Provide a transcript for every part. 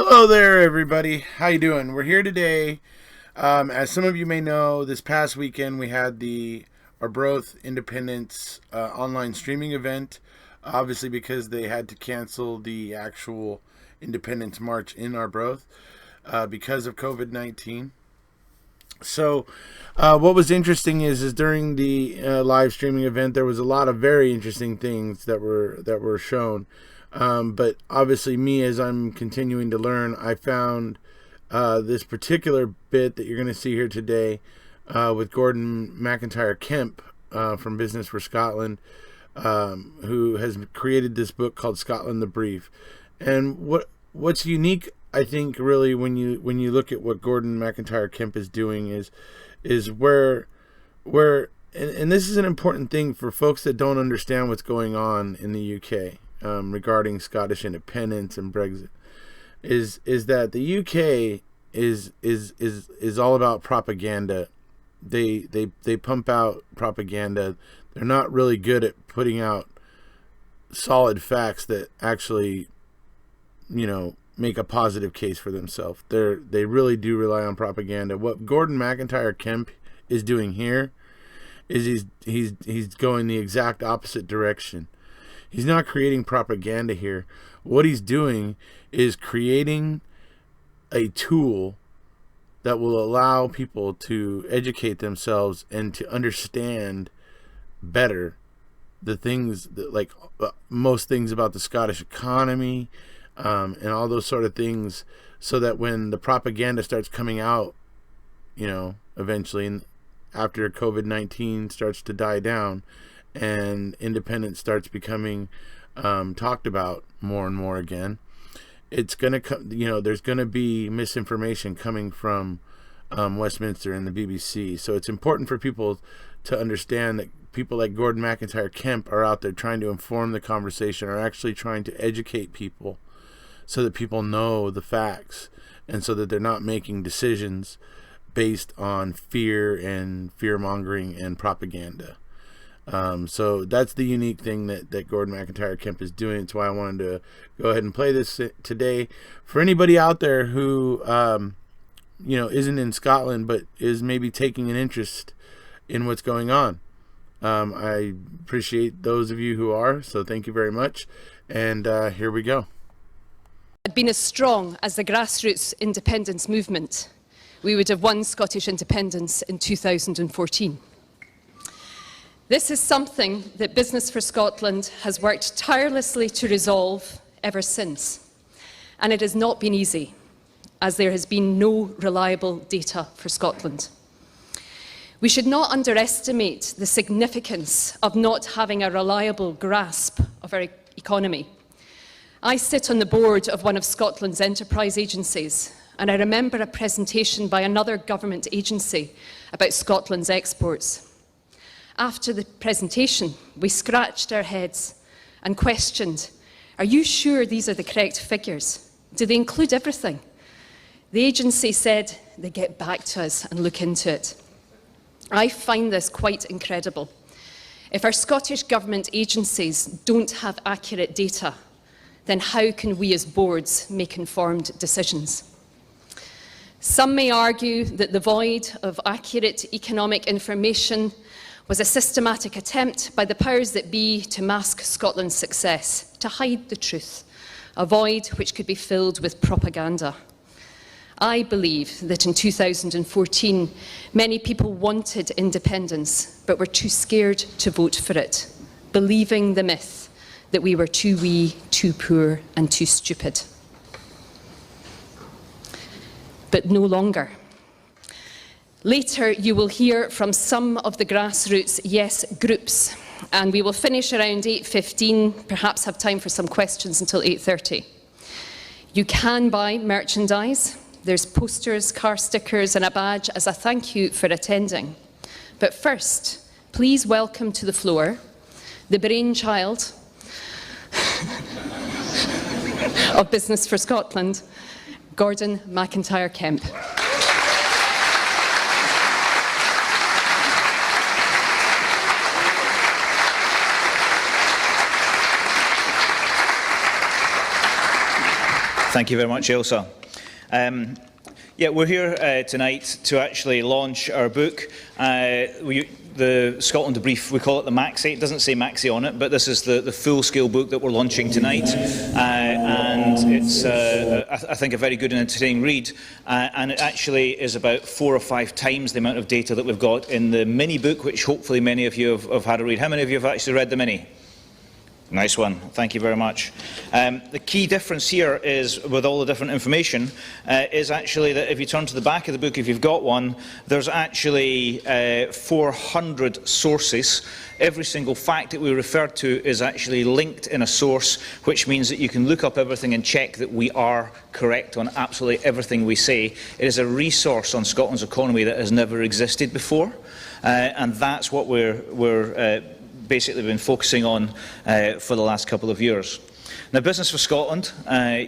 Hello there, everybody. How you doing? We're here today. As some of you may know, this past weekend we had the Arbroath Independence online streaming event. Obviously, because they had to cancel the actual Independence March in Arbroath because of COVID-19. So, what was interesting is during the live streaming event, there was a lot of very interesting things that were shown. But obviously, me as I'm continuing to learn, I found this particular bit that you're going to see here today with Gordon McIntyre Kemp from Business for Scotland, who has created this book called Scotland the Brief. And what's unique, I think, really when you look at what Gordon McIntyre Kemp is doing is where and this is an important thing for folks that don't understand what's going on in the UK regarding Scottish independence and Brexit, is that the UK is all about propaganda. They pump out propaganda. They're not really good at putting out solid facts that actually, make a positive case for themselves. They really do rely on propaganda. What Gordon McIntyre Kemp is doing here is he's going the exact opposite direction. He's not creating propaganda here. What he's doing is creating a tool that will allow people to educate themselves and to understand better the things that, like most things about the Scottish economy, and all those sort of things, so that when the propaganda starts coming out, eventually after COVID-19 starts to die down and independence starts becoming talked about more and more again, it's gonna come. There's gonna be misinformation coming from Westminster and the BBC. So it's important for people to understand that people like Gordon McIntyre Kemp are out there trying to inform the conversation, are actually trying to educate people so that people know the facts and so that they're not making decisions based on fear and fear-mongering and propaganda. So that's the unique thing that Gordon McIntyre Kemp is doing. That's why I wanted to go ahead and play this today. For anybody out there who, isn't in Scotland but is maybe taking an interest in what's going on, I appreciate those of you who are, so thank you very much. And here we go. Had been as strong as the grassroots independence movement, we would have won Scottish independence in 2014. This is something that Business for Scotland has worked tirelessly to resolve ever since. And it has not been easy, as there has been no reliable data for Scotland. We should not underestimate the significance of not having a reliable grasp of our economy. I sit on the board of one of Scotland's enterprise agencies, and I remember a presentation by another government agency about Scotland's exports. After the presentation, we scratched our heads and questioned, "Are you sure these are the correct figures? Do they include everything?" The agency said they'd get back to us and look into it. I find this quite incredible. If our Scottish Government agencies don't have accurate data, then how can we as boards make informed decisions? Some may argue that the void of accurate economic information was a systematic attempt by the powers that be to mask Scotland's success, to hide the truth, a void which could be filled with propaganda. I believe that in 2014, many people wanted independence, but were too scared to vote for it, believing the myth that we were too wee, too poor, and too stupid. But no longer. Later, you will hear from some of the grassroots yes groups, and we will finish around 8:15, perhaps have time for some questions until 8:30. You can buy merchandise. There's posters, car stickers, and a badge as a thank you for attending. But first, please welcome to the floor the brainchild of Business for Scotland, Gordon McIntyre Kemp. Thank you very much, Ailsa. Yeah, we're here tonight to actually launch our book. The Scotland Brief, we call it the Maxi. It doesn't say Maxi on it, but this is the full-scale book that we're launching tonight. And it's, I think, a very good and entertaining read. And it actually is about 4 or 5 times the amount of data that we've got in the mini book, which hopefully many of you have had a read. How many of you have actually read the mini? Nice one. Thank you very much. The key difference here is, with all the different information, is actually that if you turn to the back of the book, if you've got one, there's actually 400 sources. Every single fact that we refer to is actually linked in a source, which means that you can look up everything and check that we are correct on absolutely everything we say. It is a resource on Scotland's economy that has never existed before, and that's what we're basically been focusing on for the last couple of years. Now, Business for Scotland,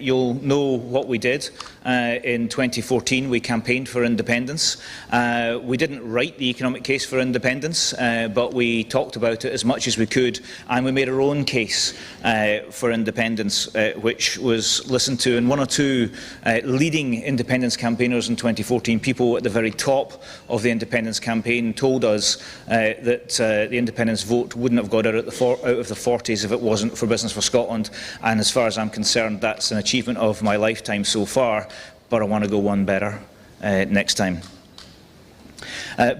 you'll know what we did. In 2014, we campaigned for independence. We didn't write the economic case for independence, but we talked about it as much as we could, and we made our own case for independence, which was listened to. And 1 or 2 leading independence campaigners in 2014, people at the very top of the independence campaign, told us that the independence vote wouldn't have got out of the 40s if it wasn't for Business for Scotland. And as far as I'm concerned, that's an achievement of my lifetime so far, but I want to go one better next time.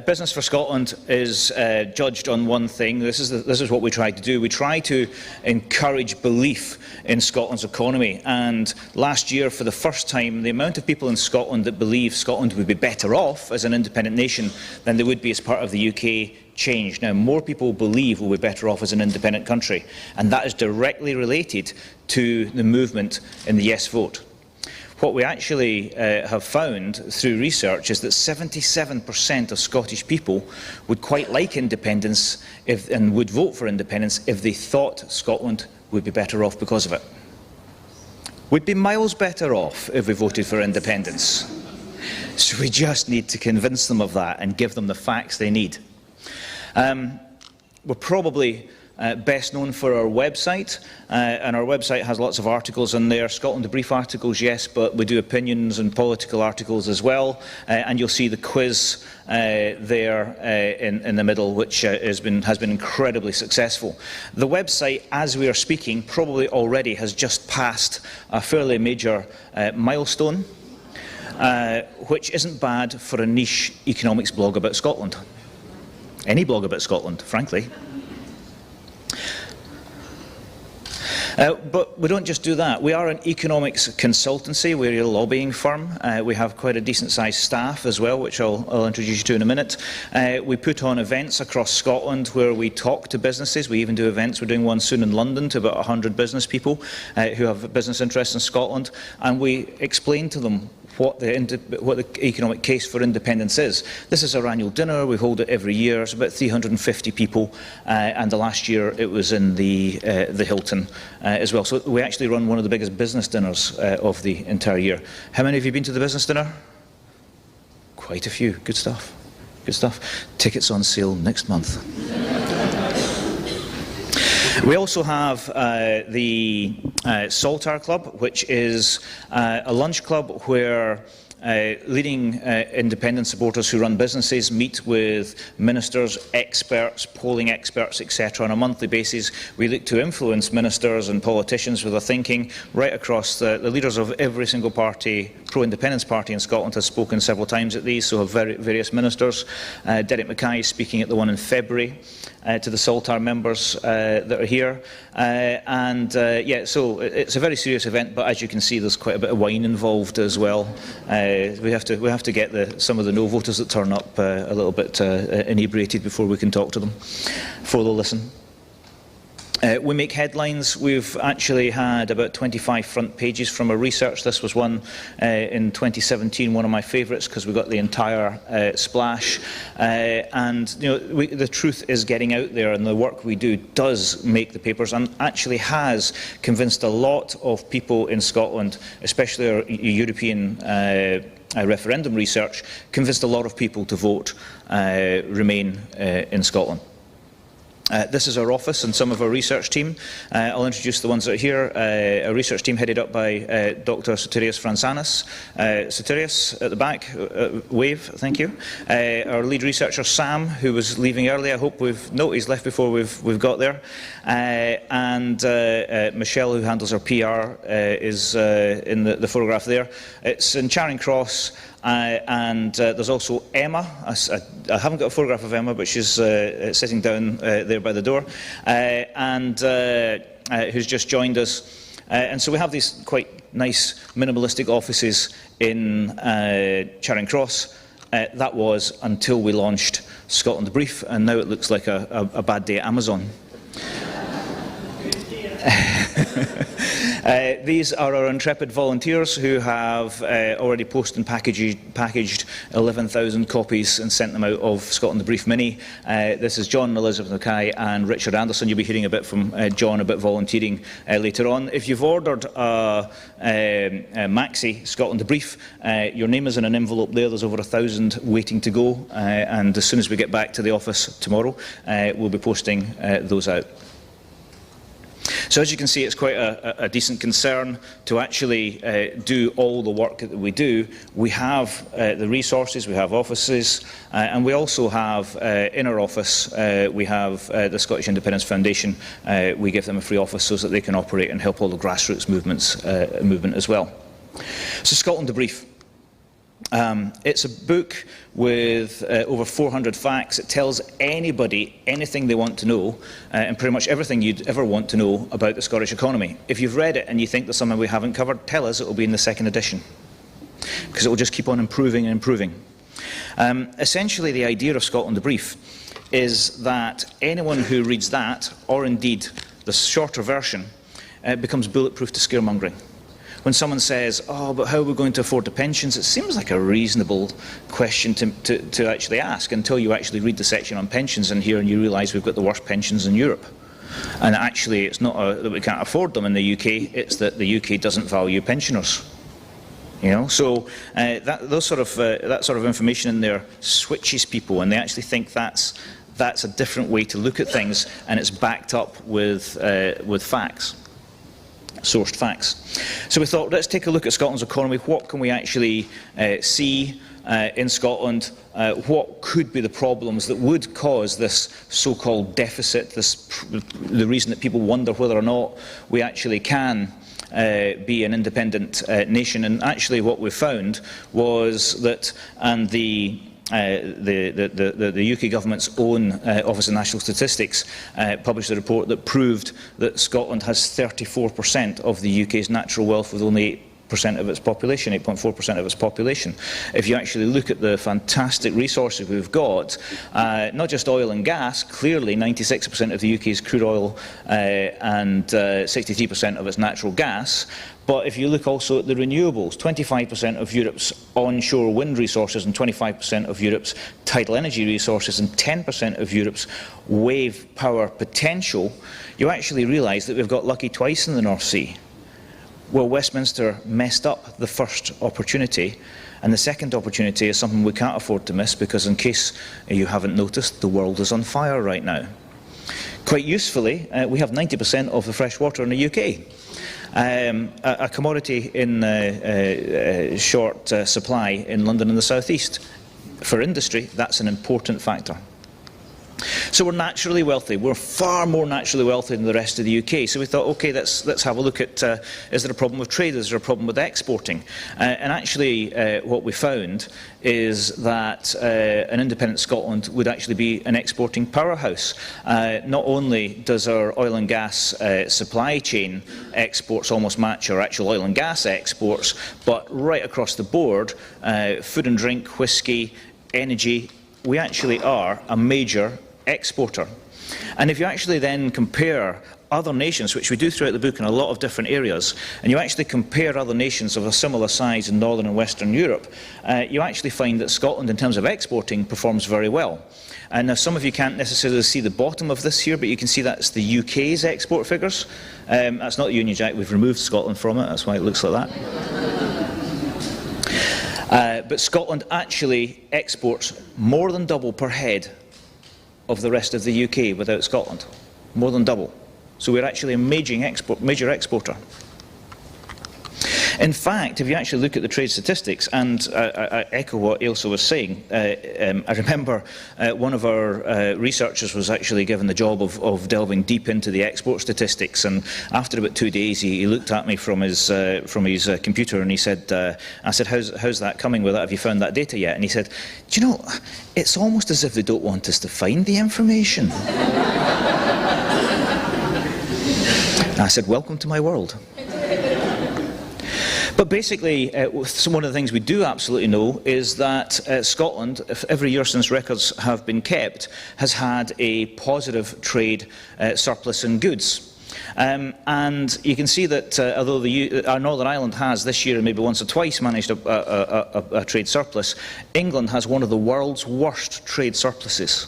Business for Scotland is judged on one thing. This is what we try to do. We try to encourage belief in Scotland's economy. And last year, for the first time, the amount of people in Scotland that believe Scotland would be better off as an independent nation than they would be as part of the UK changed. Now, more people believe we'll be better off as an independent country, and that is directly related to the movement in the yes vote. What we actually have found through research is that 77% of Scottish people would quite like independence and would vote for independence if they thought Scotland would be better off because of it. We'd be miles better off if we voted for independence. So we just need to convince them of that and give them the facts they need. We're probably best known for our website, and our website has lots of articles in there. Scotland Brief articles, yes, but we do opinions and political articles as well, and you'll see the quiz there in the middle, which has been incredibly successful. The website, as we are speaking, probably already has just passed a fairly major milestone, which isn't bad for a niche economics blog about Scotland. Any blog about Scotland, frankly. But we don't just do that. We are an economics consultancy. We're a lobbying firm. We have quite a decent-sized staff as well, which I'll introduce you to in a minute. We put on events across Scotland where we talk to businesses. We even do events. We're doing one soon in London to about 100 business people who have business interests in Scotland, and we explain to them what the economic case for independence is. This is our annual dinner. We hold it every year. It's about 350 people, and the last year it was in the Hilton as well. So we actually run one of the biggest business dinners of the entire year. How many of you been to the business dinner? Quite a few. Good stuff. Good stuff. Tickets on sale next month. We also have the Saltire Club, which is a lunch club where leading independent supporters who run businesses meet with ministers, experts, polling experts, etc. on a monthly basis. We look to influence ministers and politicians with their thinking right across the leaders of every single party. Pro-independence party in Scotland has spoken several times at these, so have various ministers. Derek Mackay is speaking at the one in February to the Saltire members that are here. Yeah, so it's a very serious event, but as you can see, there's quite a bit of wine involved as well. We have to get some of the no voters that turn up a little bit inebriated before we can talk to them, before they'll listen. We make headlines. We've actually had about 25 front pages from our research. This was one in 2017, one of my favourites, because we got the entire splash. And you know, the truth is getting out there, and the work we do does make the papers, and actually has convinced a lot of people in Scotland, especially our European referendum research, convinced a lot of people to vote Remain in Scotland. This is our office and some of our research team. I'll introduce the ones that are here. Our research team headed up by Dr. Sotirios Franzanis. Sotirios at the back, wave, thank you. Our lead researcher Sam, who was leaving early, I hope he's left before we've got there. And Michelle, who handles our PR, is in the photograph there. It's in Charing Cross. And there's also Emma. I haven't got a photograph of Emma, but she's sitting down there by the door, and who's just joined us. And so we have these quite nice minimalistic offices in Charing Cross. That was until we launched Scotland the Brief, and now it looks like a bad day at Amazon. These are our intrepid volunteers who have already posted and packaged 11,000 copies and sent them out of Scotland the Brief Mini. This is John and Elizabeth Mackay and Richard Anderson. You'll be hearing a bit from John about volunteering later on. If you've ordered a Maxi Scotland the Brief, your name is in an envelope there. There's over 1,000 waiting to go, and as soon as we get back to the office tomorrow, we'll be posting those out. So as you can see, it's quite a decent concern to actually do all the work that we do. We have the resources, we have offices, and we also have in our office, we have the Scottish Independence Foundation. We give them a free office so that they can operate and help all the grassroots movement as well. So Scotland the Brief. It's a book with over 400 facts. It tells anybody anything they want to know, and pretty much everything you'd ever want to know about the Scottish economy. If you've read it and you think there's something we haven't covered, tell us. It will be in the second edition, because it will just keep on improving and improving. Essentially, the idea of Scotland the Brief is that anyone who reads that, or indeed the shorter version, becomes bulletproof to scaremongering. When someone says, oh, but how are we going to afford the pensions? It seems like a reasonable question to actually ask until you actually read the section on pensions in here and you realise we've got the worst pensions in Europe. And actually, it's not that we can't afford them in the UK, it's that the UK doesn't value pensioners. You know, so that sort of information in there switches people, and they actually think that's a different way to look at things, and it's backed up with facts. Sourced facts. So we thought, let's take a look at Scotland's economy. What can we actually see in Scotland? What could be the problems that would cause this so-called deficit, the reason that people wonder whether or not we actually can be an independent nation? And actually what we found was that, and the UK government's own Office of National Statistics published a report that proved that Scotland has 34% of the UK's natural wealth with only 8% of its population, 8.4% of its population. If you actually look at the fantastic resources we've got, not just oil and gas, clearly 96% of the UK's crude oil and 63% of its natural gas, but if you look also at the renewables, 25% of Europe's onshore wind resources and 25% of Europe's tidal energy resources and 10% of Europe's wave power potential, you actually realise that we've got lucky twice in the North Sea. Well, Westminster messed up the first opportunity, and the second opportunity is something we can't afford to miss, because in case you haven't noticed, the world is on fire right now. Quite usefully, we have 90% of the fresh water in the UK. A commodity in short supply in London and the South East. For industry, that's an important factor. So we're naturally wealthy. We're far more naturally wealthy than the rest of the UK. So we thought, okay, let's have a look at, is there a problem with trade? Is there a problem with exporting? And actually, what we found is that an independent Scotland would actually be an exporting powerhouse. Not only does our oil and gas supply chain exports almost match our actual oil and gas exports, but right across the board, food and drink, whisky, energy, we actually are a major exporter. And if you actually then compare other nations, which we do throughout the book in a lot of different areas, and you actually compare other nations of a similar size in Northern and Western Europe, you actually find that Scotland, in terms of exporting, performs very well. And now some of you can't necessarily see the bottom of this here, but you can see that's the UK's export figures. That's not the Union Jack, we've removed Scotland from it, that's why it looks like that. But Scotland actually exports more than double per head of the rest of the UK without Scotland. More than double. So we're actually a major exporter. In fact, if you actually look at the trade statistics, and I echo what Ailsa was saying, I remember one of our researchers was actually given the job of delving deep into the export statistics, and after about 2 days he looked at me from his computer and he said, I said, how's that coming with that? Have you found that data yet? And he said, do you know, it's almost as if they don't want us to find the information. I said, welcome to my world. But basically, one of the things we do absolutely know is that Scotland, every year since records have been kept, has had a positive trade surplus in goods. And you can see that although our Northern Ireland has this year, maybe once or twice, managed a trade surplus, England has one of the world's worst trade surpluses.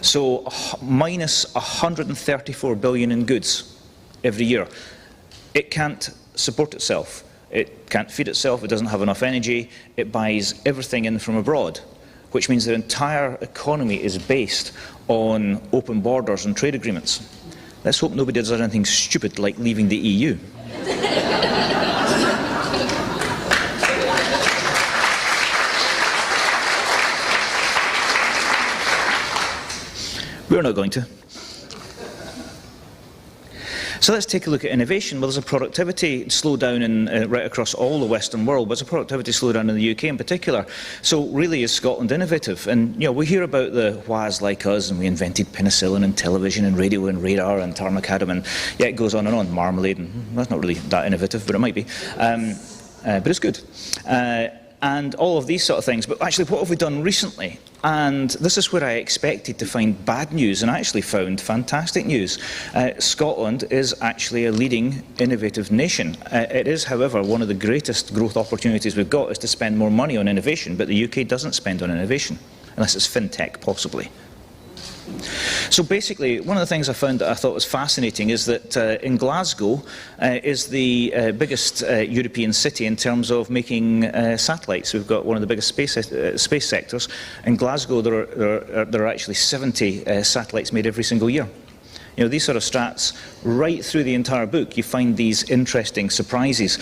So minus 134 billion in goods every year. It can't support itself. It can't feed itself, it doesn't have enough energy, it buys everything in from abroad, which means the entire economy is based on open borders and trade agreements. Let's hope nobody does anything stupid like leaving the EU. We're not going to. So let's take a look at innovation. Well, there's a productivity slowdown right across all the Western world, but there's a productivity slowdown in the UK in particular. So really, is Scotland innovative? And we hear about the whas like us, and we invented penicillin and television and radio and radar and tarmacadam, and yeah, it goes on and on. Marmalade, and that's not really that innovative, but it might be. But it's good. And all of these sort of things. But actually, what have we done recently? And this is where I expected to find bad news, and I actually found fantastic news. Scotland is actually a leading innovative nation. It is, however, one of the greatest growth opportunities we've got is to spend more money on innovation, but the UK doesn't spend on innovation, unless it's fintech, possibly. So basically, one of the things I found that I thought was fascinating is that in Glasgow is the biggest European city in terms of making satellites. We've got one of the biggest space sectors. In Glasgow, there are actually 70 satellites made every single year. These sort of stats, right through the entire book, you find these interesting surprises.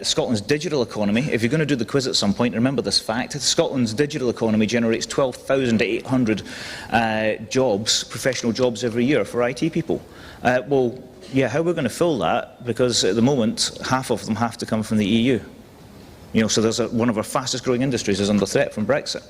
Scotland's digital economy, if you're going to do the quiz at some point, remember this fact, Scotland's digital economy generates 12,800 jobs, professional jobs every year for IT people. Well, yeah, how we're going to fill that, because at the moment, half of them have to come from the EU. So there's one of our fastest growing industries is under threat from Brexit.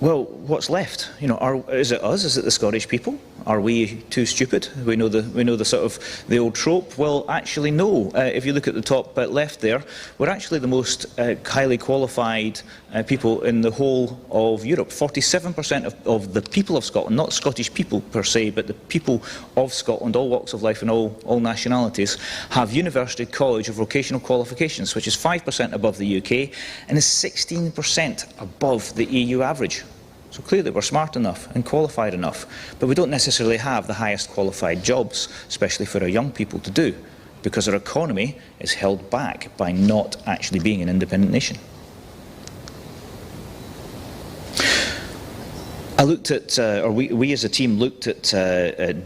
Well, what's left? Is it us? Is it the Scottish people? Are we too stupid? We know the sort of the old trope. Well, actually, no. If you look at the top left there, we're actually the most highly qualified people in the whole of Europe. 47% of the people of Scotland, not Scottish people per se, but the people of Scotland, all walks of life and all nationalities, have university, college, or vocational qualifications, which is 5% above the UK and is 16% above the EU average. So clearly we're smart enough and qualified enough, but we don't necessarily have the highest qualified jobs, especially for our young people to do, because our economy is held back by not actually being an independent nation. I looked at, or we as a team looked at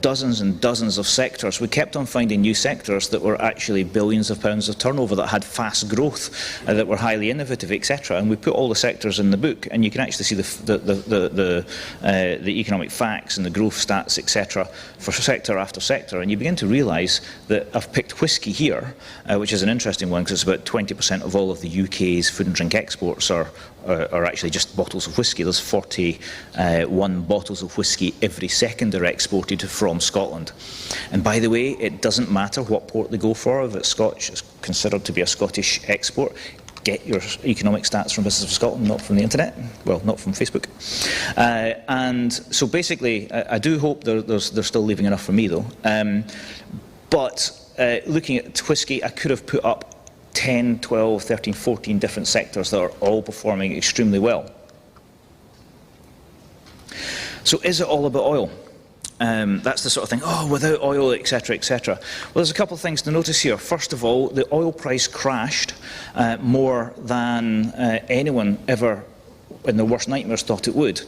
dozens and dozens of sectors. We kept on finding new sectors that were actually billions of pounds of turnover, that had fast growth, that were highly innovative, etc. And we put all the sectors in the book, and you can actually see the economic facts and the growth stats, etc. for sector after sector. And you begin to realise that I've picked whisky here, which is an interesting one, because it's about 20% of all of the UK's food and drink exports are actually just bottles of whisky. There's 41 bottles of whisky every second are exported from Scotland. And by the way, it doesn't matter what port they go for. If it's Scotch, it's considered to be a Scottish export. Get your economic stats from Business of Scotland, not from the internet. Well, not from Facebook. And so basically, I do hope they're still leaving enough for me, though. But looking at whisky, I could have put up 10, 12, 13, 14 different sectors that are all performing extremely well. So is it all about oil? That's the sort of thing, without oil, etc., etc. Well, there's a couple of things to notice here. First of all, the oil price crashed more than anyone ever in their worst nightmares thought it would.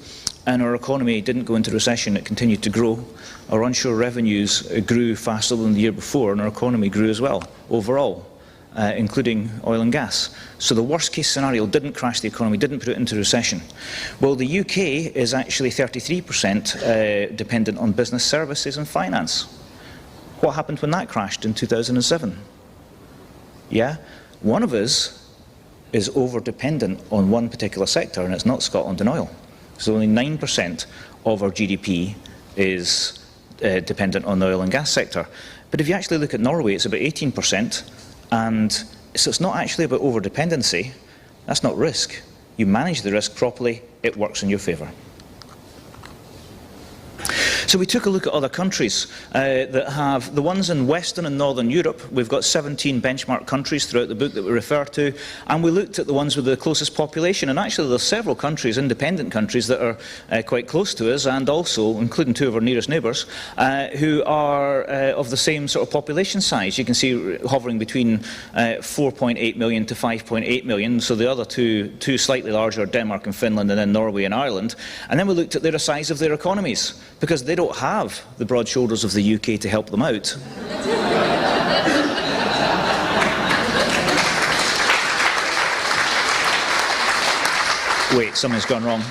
and our economy didn't go into recession, it continued to grow. Our onshore revenues grew faster than the year before, and our economy grew as well, overall, including oil and gas. So the worst case scenario didn't crash the economy, didn't put it into recession. Well, the UK is actually 33% dependent on business services and finance. What happened when that crashed in 2007? Yeah, one of us is over-dependent on one particular sector, and it's not Scotland and oil. So only 9% of our GDP is dependent on the oil and gas sector. But if you actually look at Norway, it's about 18%, and so it's not actually about over-dependency. That's not risk. You manage the risk properly, it works in your favour. So we took a look at other countries that have, the ones in Western and Northern Europe. We've got 17 benchmark countries throughout the book that we refer to, and we looked at the ones with the closest population. And actually there's several countries, independent countries, that are quite close to us, and also, including two of our nearest neighbours, who are of the same sort of population size. You can see hovering between 4.8 million to 5.8 million, so the other two slightly larger, Denmark and Finland, and then Norway and Ireland. And then we looked at the size of their economies, because they don't have the broad shoulders of the UK to help them out. Wait, something's gone wrong.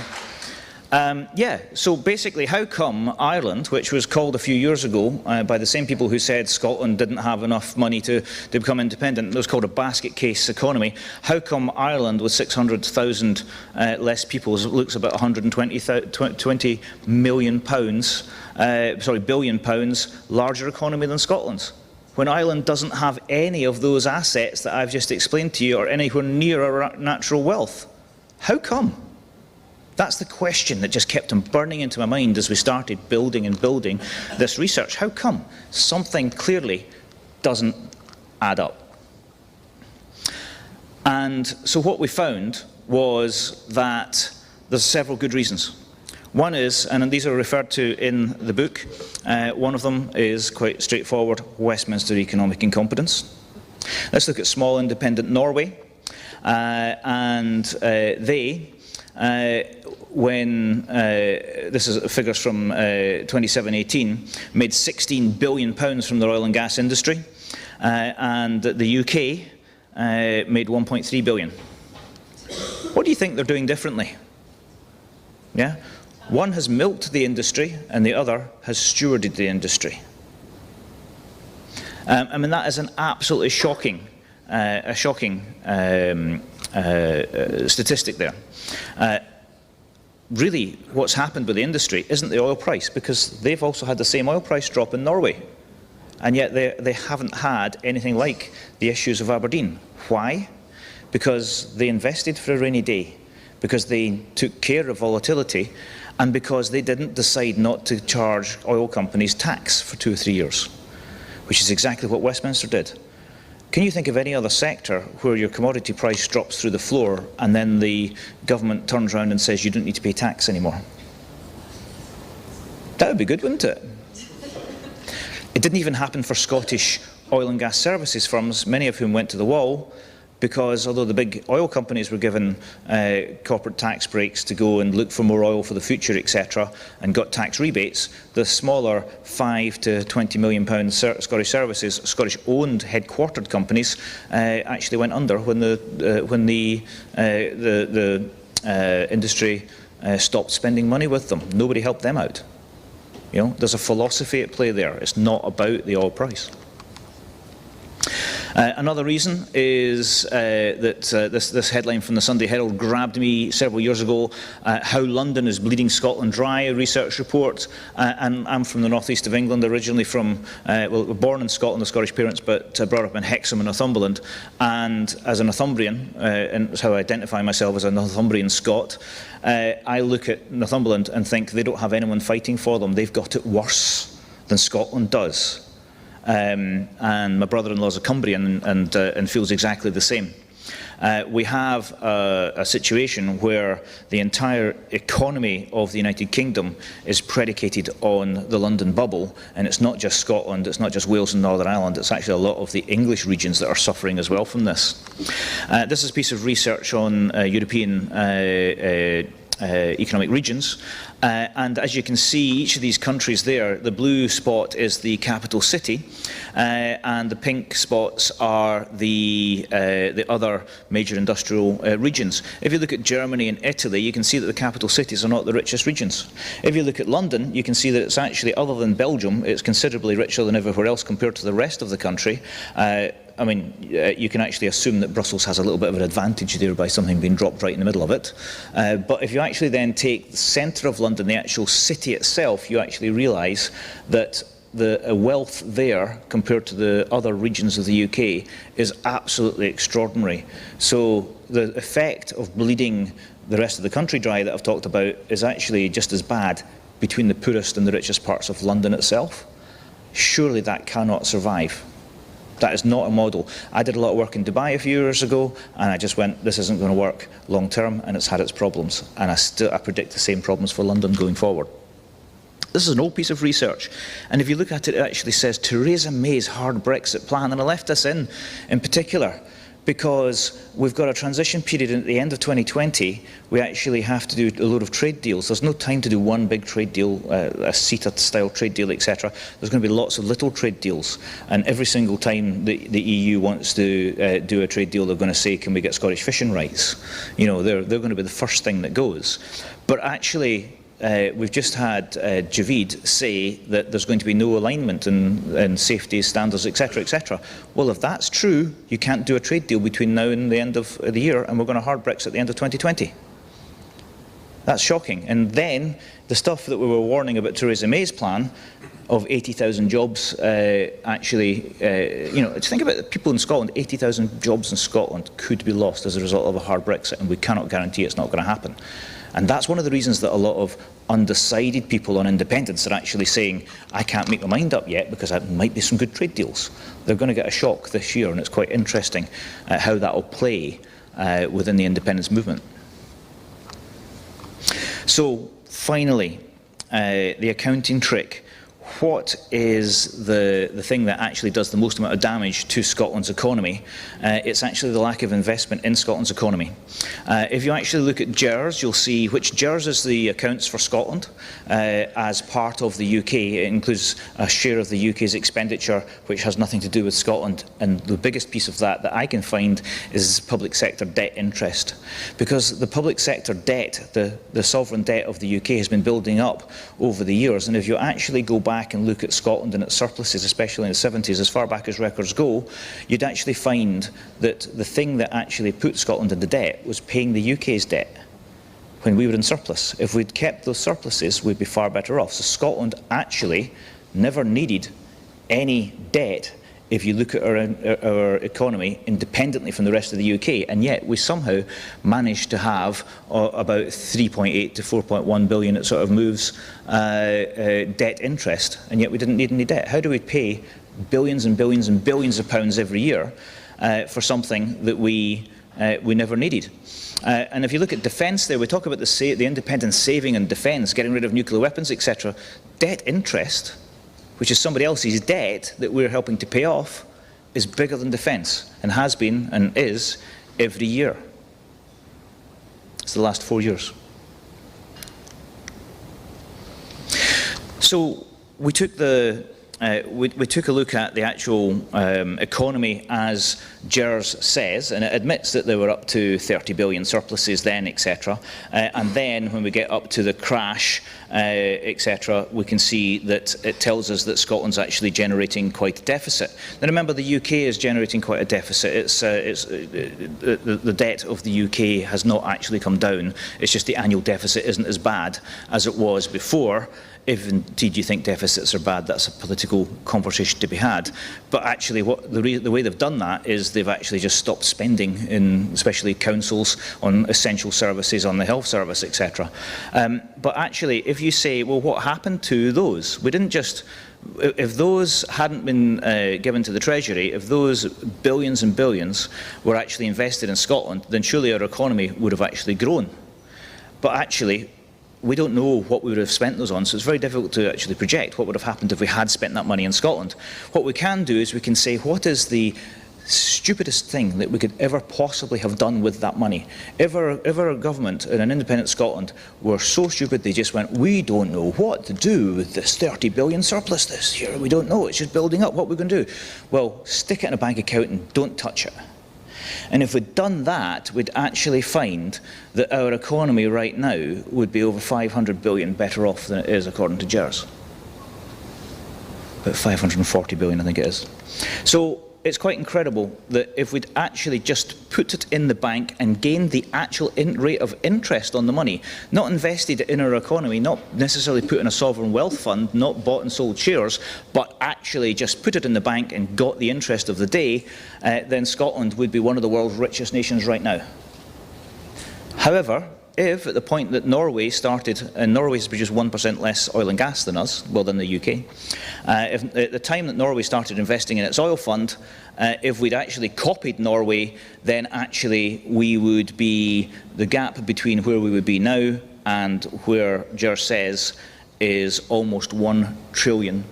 Yeah, so basically, how come Ireland, which was called a few years ago by the same people who said Scotland didn't have enough money to become independent, it was called a basket case economy, how come Ireland with 600,000 less people looks about 120 million pounds, billion pounds, larger economy than Scotland's, when Ireland doesn't have any of those assets that I've just explained to you, or anywhere near our natural wealth? How come? That's the question that just kept on burning into my mind as we started building and building this research. How come? Something clearly doesn't add up. And so what we found was that there's several good reasons. One is, and these are referred to in the book, one of them is quite straightforward: Westminster economic incompetence. Let's look at small independent Norway. This is figures from 27-18, made £16 billion from their oil and gas industry, and the UK made £1.3 billion. What do you think they're doing differently? Yeah? One has milked the industry, and the other has stewarded the industry. I mean, that is an absolutely shocking statistic there. Really, what's happened with the industry isn't the oil price, because they've also had the same oil price drop in Norway, and yet they haven't had anything like the issues of Aberdeen. Why? Because they invested for a rainy day, because they took care of volatility, and because they didn't decide not to charge oil companies tax for 2 or 3 years, which is exactly what Westminster did. Can you think of any other sector where your commodity price drops through the floor and then the government turns around and says you don't need to pay tax anymore? That would be good, wouldn't it? It didn't even happen for Scottish oil and gas services firms, many of whom went to the wall, because although the big oil companies were given corporate tax breaks to go and look for more oil for the future, etc., and got tax rebates, the smaller £5 to £20 million Scottish services, Scottish-owned headquartered companies, actually went under when the industry stopped spending money with them. Nobody helped them out. You know, there's a philosophy at play there. It's not about the oil price. Another reason is that this headline from the Sunday Herald grabbed me several years ago, How London is Bleeding Scotland Dry, a research report. And I'm from the northeast of England, originally from, born in Scotland with Scottish parents, but brought up in Hexham in Northumberland. And as a Northumbrian, and that's how I identify myself, as a Northumbrian Scot, I look at Northumberland and think they don't have anyone fighting for them. They've got it worse than Scotland does. And my brother-in-law is a Cumbrian and feels exactly the same. We have a situation where the entire economy of the United Kingdom is predicated on the London bubble, and it's not just Scotland, it's not just Wales and Northern Ireland, it's actually a lot of the English regions that are suffering as well from this. This is a piece of research on European economic regions. And as you can see, each of these countries there, the blue spot is the capital city, and the pink spots are the other major industrial regions. If you look at Germany and Italy, you can see that the capital cities are not the richest regions. If you look at London, you can see that it's actually, other than Belgium, it's considerably richer than everywhere else compared to the rest of the country. I mean, you can actually assume that Brussels has a little bit of an advantage there by something being dropped right in the middle of it. But if you actually then take the centre of London, the actual city itself, you actually realise that the wealth there compared to the other regions of the UK is absolutely extraordinary. So the effect of bleeding the rest of the country dry that I've talked about is actually just as bad between the poorest and the richest parts of London itself. Surely that cannot survive. That is not a model. I did a lot of work in Dubai a few years ago, and I just went, this isn't going to work long term, and it's had its problems. And I predict the same problems for London going forward. This is an old piece of research, and if you look at it, it actually says Theresa May's hard Brexit plan, and I left this in particular because we've got a transition period at the end of 2020. We actually have to do a load of trade deals. There's no time to do one big trade deal, a CETA-style trade deal, etc. There's going to be lots of little trade deals, and every single time the EU wants to do a trade deal, they're going to say, can we get Scottish fishing rights? You know, they're going to be the first thing that goes. But actually, we've just had Javid say that there's going to be no alignment in safety standards, etc., etc. Well, if that's true, you can't do a trade deal between now and the end of the year, and we're going to hard Brexit at the end of 2020. That's shocking. And then the stuff that we were warning about Theresa May's plan of 80,000 jobs, actually, you know, think about the people in Scotland. 80,000 jobs in Scotland could be lost as a result of a hard Brexit, and we cannot guarantee it's not going to happen. And that's one of the reasons that a lot of undecided people on independence are actually saying, I can't make my mind up yet because there might be some good trade deals. They're going to get a shock this year, and it's quite interesting how that will play within the independence movement. So finally, the accounting trick. What is the thing that actually does the most amount of damage to Scotland's economy? It's actually the lack of investment in Scotland's economy. If you actually look at GERS, you'll see which GERS is the accounts for Scotland as part of the UK. It includes a share of the UK's expenditure which has nothing to do with Scotland, and the biggest piece of that I can find is public sector debt interest. Because the public sector debt, the sovereign debt of the UK, has been building up over the years, and if you actually go back and look at Scotland and its surpluses, especially in the 70s, as far back as records go, you'd actually find that the thing that actually put Scotland into debt was paying the UK's debt when we were in surplus. If we'd kept those surpluses, we'd be far better off. So Scotland actually never needed any debt if you look at our economy independently from the rest of the UK, and yet we somehow managed to have about 3.8 to 4.1 billion, it sort of moves, debt interest, and yet we didn't need any debt. How do we pay billions and billions and billions of pounds every year for something that we never needed? And if you look at defence there, we talk about the independence saving and defence, getting rid of nuclear weapons, etc. Debt interest, which is somebody else's debt that we're helping to pay off, is bigger than defence, and has been and is every year. It's the last 4 years. So we took we took a look at the actual economy as GERS says, and it admits that there were up to 30 billion surpluses then, etc. And then when we get up to the crash, etc., we can see that it tells us that Scotland's actually generating quite a deficit. Now remember, the UK is generating quite a deficit. The debt of the UK has not actually come down. It's just the annual deficit isn't as bad as it was before. If indeed you think deficits are bad, that's a political conversation to be had. But actually, the way they've done that is they've actually just stopped spending in, especially councils, on essential services, on the health service, etc. But actually, if you say, well, what happened to those? We didn't just, if those hadn't been given to the Treasury, if those billions and billions were actually invested in Scotland, then surely our economy would have actually grown. But actually, we don't know what we would have spent those on, so it's very difficult to actually project what would have happened if we had spent that money in Scotland. What we can do is we can say, what is the stupidest thing that we could ever possibly have done with that money. If our government in an independent Scotland were so stupid they just went, we don't know what to do with this 30 billion surplus this year, we don't know, it's just building up, what are we going to do? Well, stick it in a bank account and don't touch it. And if we'd done that, we'd actually find that our economy right now would be over 500 billion better off than it is according to GERS. About 540 billion, I think it is. So it's quite incredible that if we'd actually just put it in the bank and gained the actual rate of interest on the money, not invested it in our economy, not necessarily put in a sovereign wealth fund, not bought and sold shares, but actually just put it in the bank and got the interest of the day, then Scotland would be one of the world's richest nations right now. However, if at the point that Norway started, and Norway has produced 1% less oil and gas than us, well, than the UK, if at the time that Norway started investing in its oil fund, if we'd actually copied Norway, then actually we would be, the gap between where we would be now and where GERS says is almost £1 trillion.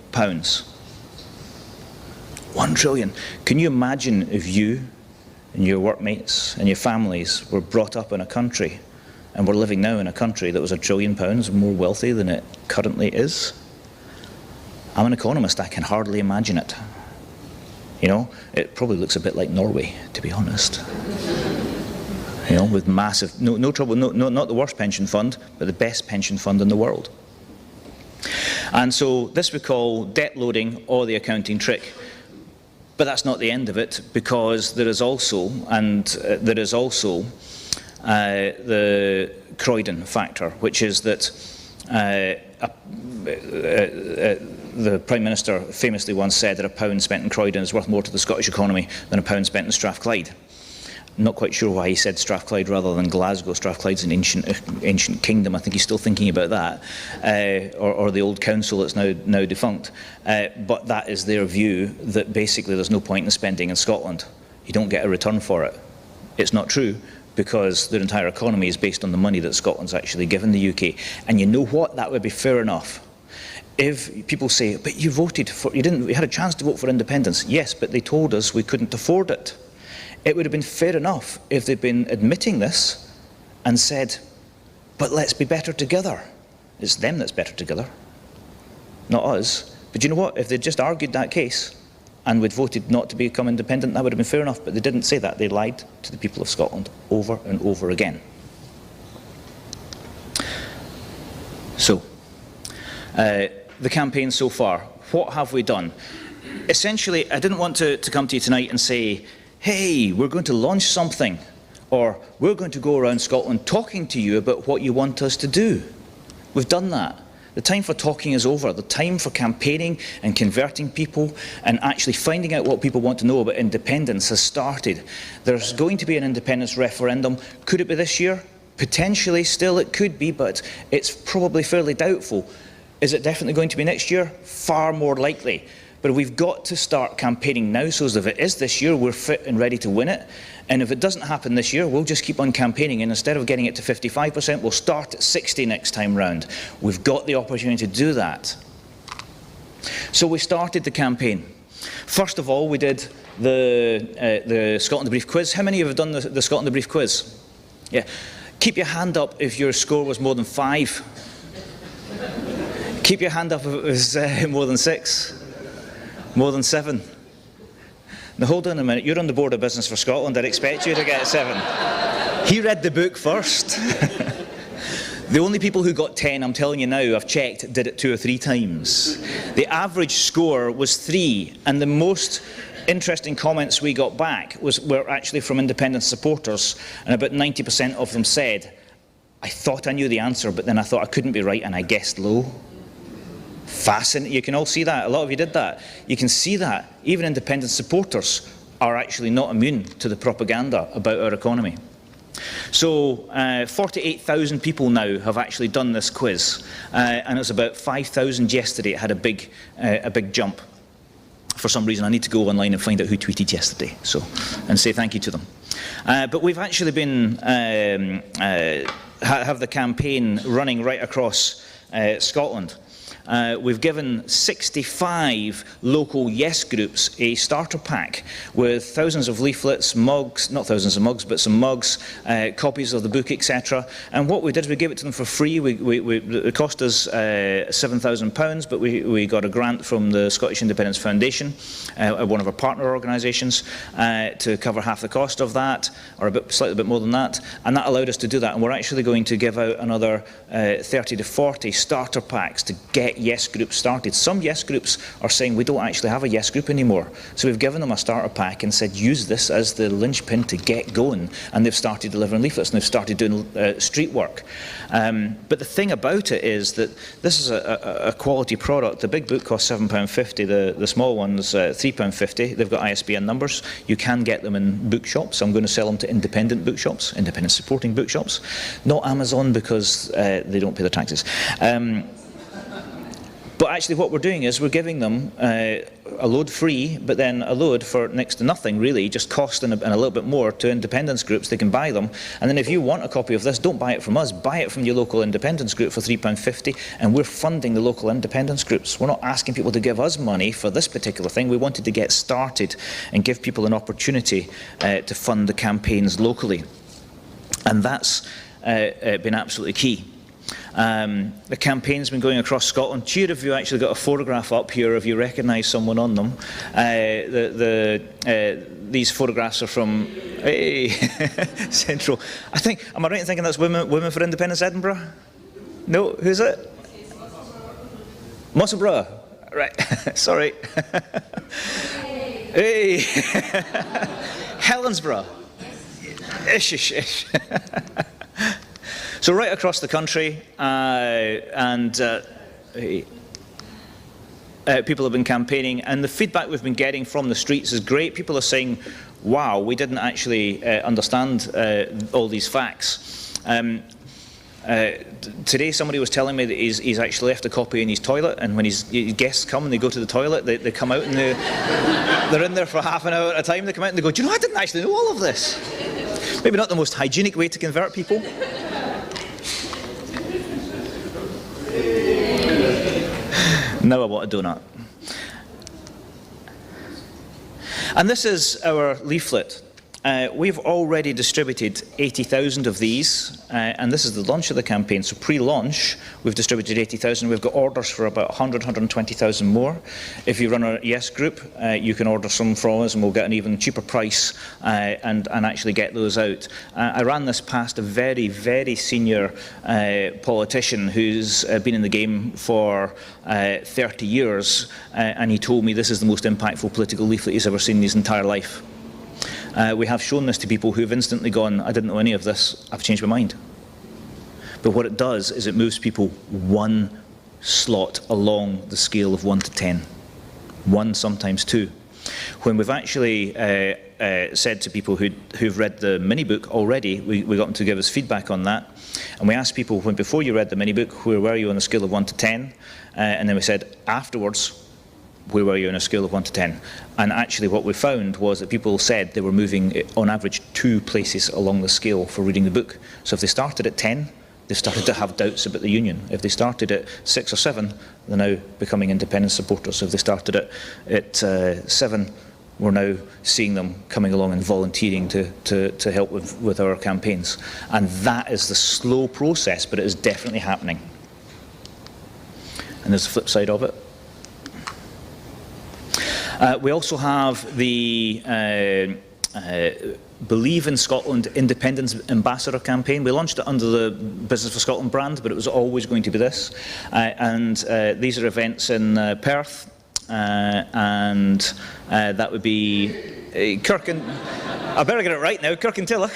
1 trillion. Can you imagine if you and your workmates and your families were brought up in a country and we're living now in a country that was £1 trillion more wealthy than it currently is? I'm an economist, I can hardly imagine it. You know, it probably looks a bit like Norway, to be honest. You know, with massive, no trouble, not the worst pension fund, but the best pension fund in the world. And so this we call debt loading or the accounting trick. But that's not the end of it, because there is also, the Croydon factor, which is that the Prime Minister famously once said that £1 spent in Croydon is worth more to the Scottish economy than £1 spent in Strathclyde. I'm not quite sure why he said Strathclyde rather than Glasgow. Strathclyde's an ancient kingdom. I think he's still thinking about that, or the old council that's now defunct. But that is their view, that basically there's no point in spending in Scotland. You don't get a return for it. It's not true, because their entire economy is based on the money that Scotland's actually given the UK. And you know what? That would be fair enough. If people say, but you voted for, you had a chance to vote for independence. Yes, but they told us we couldn't afford it. It would have been fair enough if they'd been admitting this and said, but let's be better together. It's them that's better together, not us. But you know what? If they'd just argued that case and we'd voted not to become independent, that would have been fair enough. But they didn't say that. They lied to the people of Scotland over and over again. So, the campaign so far, what have we done? Essentially, I didn't want to come to you tonight and say, hey, we're going to launch something, or we're going to go around Scotland talking to you about what you want us to do. We've done that. The time for talking is over. The time for campaigning and converting people and actually finding out what people want to know about independence has started. There's going to be an independence referendum. Could it be this year? Potentially, still it could be, but it's probably fairly doubtful. Is it definitely going to be next year? Far more likely. But we've got to start campaigning now, so as if it is this year, we're fit and ready to win it. And if it doesn't happen this year, we'll just keep on campaigning, and instead of getting it to 55%, we'll start at 60 next time round. We've got the opportunity to do that. So we started the campaign. First of all, we did the Scotland Brief quiz. How many of you have done the Scotland Brief quiz? Yeah. Keep your hand up if your score was more than 5. Keep your hand up if it was more than 6. More than 7. Now hold on a minute, you're on the Board of Business for Scotland, I'd expect you to get 7. He read the book first. The only people who got 10, I'm telling you now, I've checked, did it 2 or 3 times. The average score was 3, and the most interesting comments we got back were actually from independent supporters, and about 90% of them said, I thought I knew the answer, but then I thought I couldn't be right and I guessed low. Fascinating. You can all see that. A lot of you did that. You can see that even independent supporters are actually not immune to the propaganda about our economy. So 48,000 people now have actually done this quiz, and it was about 5,000 yesterday. It had a big jump. For some reason, I need to go online and find out who tweeted yesterday, and say thank you to them. But we've actually been have the campaign running right across Scotland. we've given 65 local Yes groups a starter pack with thousands of leaflets, mugs, not thousands of mugs, but some mugs, copies of the book, etc. And what we did is we gave it to them for free. It cost us £7,000, but we got a grant from the Scottish Independence Foundation, one of our partner organisations, to cover half the cost of that, or slightly bit more than that, and that allowed us to do that. And we're actually going to give out another 30 to 40 starter packs to get Yes groups started. Some Yes groups are saying we don't actually have a Yes group anymore, so we've given them a starter pack and said use this as the linchpin to get going, and they've started delivering leaflets and they've started doing street work. But the thing about it is that this is a quality product. The big book costs £7.50, the small one's £3.50. They've got ISBN numbers. You can get them in bookshops. I'm going to sell them to independent bookshops, independent supporting bookshops, not Amazon because they don't pay their taxes. But actually what we're doing is we're giving them a load free, but then a load for next to nothing really, just cost and a little bit more to independence groups. They can buy them, and then if you want a copy of this, don't buy it from us, buy it from your local independence group for £3.50, and we're funding the local independence groups. We're not asking people to give us money for this particular thing. We wanted to get started and give people an opportunity to fund the campaigns locally, and that's been absolutely key. The campaign's been going across Scotland. Cheer if you actually got a photograph up here, if you recognise someone on them. These photographs are from Central. I think, am I right in thinking that's Women for Independence Edinburgh? No, who's it? Musselburgh. Right, sorry. Hey, Helensburgh. Ish, ish, ish. So right across the country, people have been campaigning, and the feedback we've been getting from the streets is great. People are saying, wow, we didn't actually understand all these facts. Today somebody was telling me that he's actually left a copy in his toilet, and when his guests come and they go to the toilet, they come out and they're in there for half an hour at a time. They come out and they go, do you know, I didn't actually know all of this. Maybe not the most hygienic way to convert people. Now I want a donut. And this is our leaflet. We've already distributed 80,000 of these, and this is the launch of the campaign. So pre-launch, we've distributed 80,000. We've got orders for about 120,000 more. If you run a Yes group, you can order some from us, and we'll get an even cheaper price and actually get those out. I ran this past a very, very senior politician who's been in the game for 30 years, and he told me this is the most impactful political leaflet he's ever seen in his entire life. We have shown this to people who have instantly gone, I didn't know any of this, I've changed my mind. But what it does is it moves people one slot along the scale of 1 to 10. 1, sometimes 2. When we've actually said to people who've read the mini-book already, we got them to give us feedback on that. And we asked people, before you read the mini-book, where were you on a scale of 1 to 10? And then we said, afterwards, where were you on a scale of 1 to 10? And actually what we found was that people said they were moving, on average, 2 places along the scale for reading the book. So if they started at 10, they started to have doubts about the union. If they started at 6 or 7, they're now becoming independent supporters. If they started at 7, we're now seeing them coming along and volunteering to help with our campaigns. And that is the slow process, but it is definitely happening. And there's the flip side of it. We also have the Believe in Scotland Independence Ambassador campaign. We launched it under the Business for Scotland brand, but it was always going to be this. These are events in Perth, and that would be Kirk and... I better get it right now, Kirkintilloch.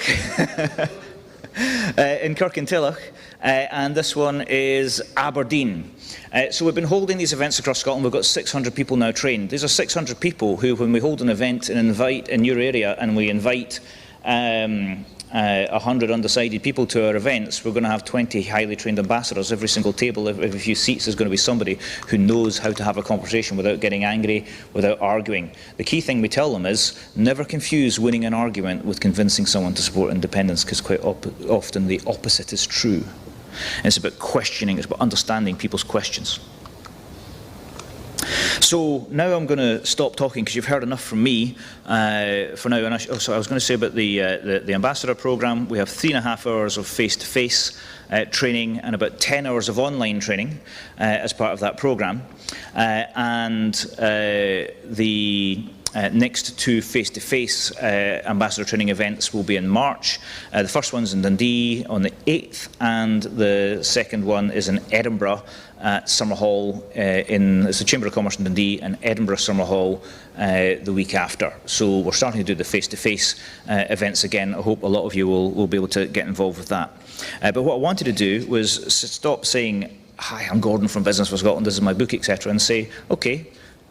In Kirkintilloch, and this one is Aberdeen. So we've been holding these events across Scotland. We've got 600 people now trained. These are 600 people who, when we hold an event and invite in your area, and we invite 100 undecided people to our events, we're going to have 20 highly trained ambassadors. Every single table, every few seats, is going to be somebody who knows how to have a conversation without getting angry, without arguing. The key thing we tell them is never confuse winning an argument with convincing someone to support independence, because quite often the opposite is true. And it's about questioning, it's about understanding people's questions. So now I'm going to stop talking because you've heard enough from me for now. And I was going to say about the Ambassador programme. We have 3.5 hours of face-to-face training and about 10 hours of online training as part of that programme. The next two face-to-face Ambassador training events will be in March. The first one's in Dundee on the 8th, and the second one is in Edinburgh at Summer Hall. It's the Chamber of Commerce in Dundee and Edinburgh Summer Hall the week after. So we're starting to do the face-to-face events again. I hope a lot of you will be able to get involved with that. But what I wanted to do was stop saying, "Hi, I'm Gordon from Business for Scotland, this is my book," etc., and say, okay,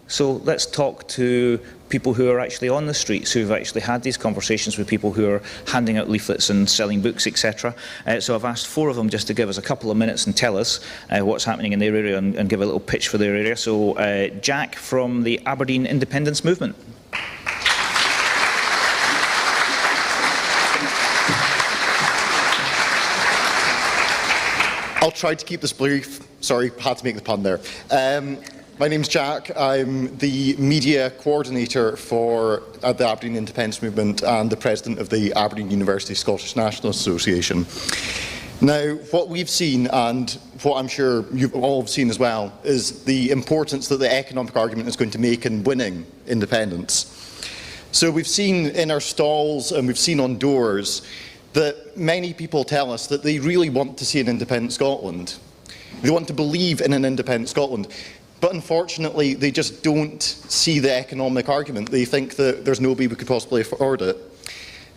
so let's talk to people who are actually on the streets, who've actually had these conversations with people who are handing out leaflets and selling books, etc. So I've asked 4 of them just to give us a couple of minutes and tell us what's happening in their area and give a little pitch for their area. So Jack from the Aberdeen Independence Movement. I'll try to keep this brief. Sorry, had to make the pun there. My name's Jack. I'm the media coordinator at the Aberdeen Independence Movement and the president of the Aberdeen University Scottish National Association. Now, what we've seen, and what I'm sure you've all seen as well, is the importance that the economic argument is going to make in winning independence. So we've seen in our stalls and we've seen on doors that many people tell us that they really want to see an independent Scotland. They want to believe in an independent Scotland. But unfortunately, they just don't see the economic argument. They think that there's no way we could possibly afford it.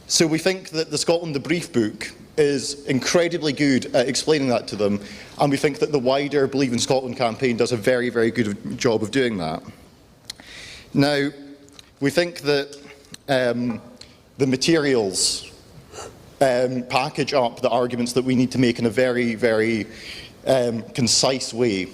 So we think that the Scotland the Brief book is incredibly good at explaining that to them, and we think that the wider Believe in Scotland campaign does a very, very good job of doing that. Now, we think that the materials package up the arguments that we need to make in a very, very concise way.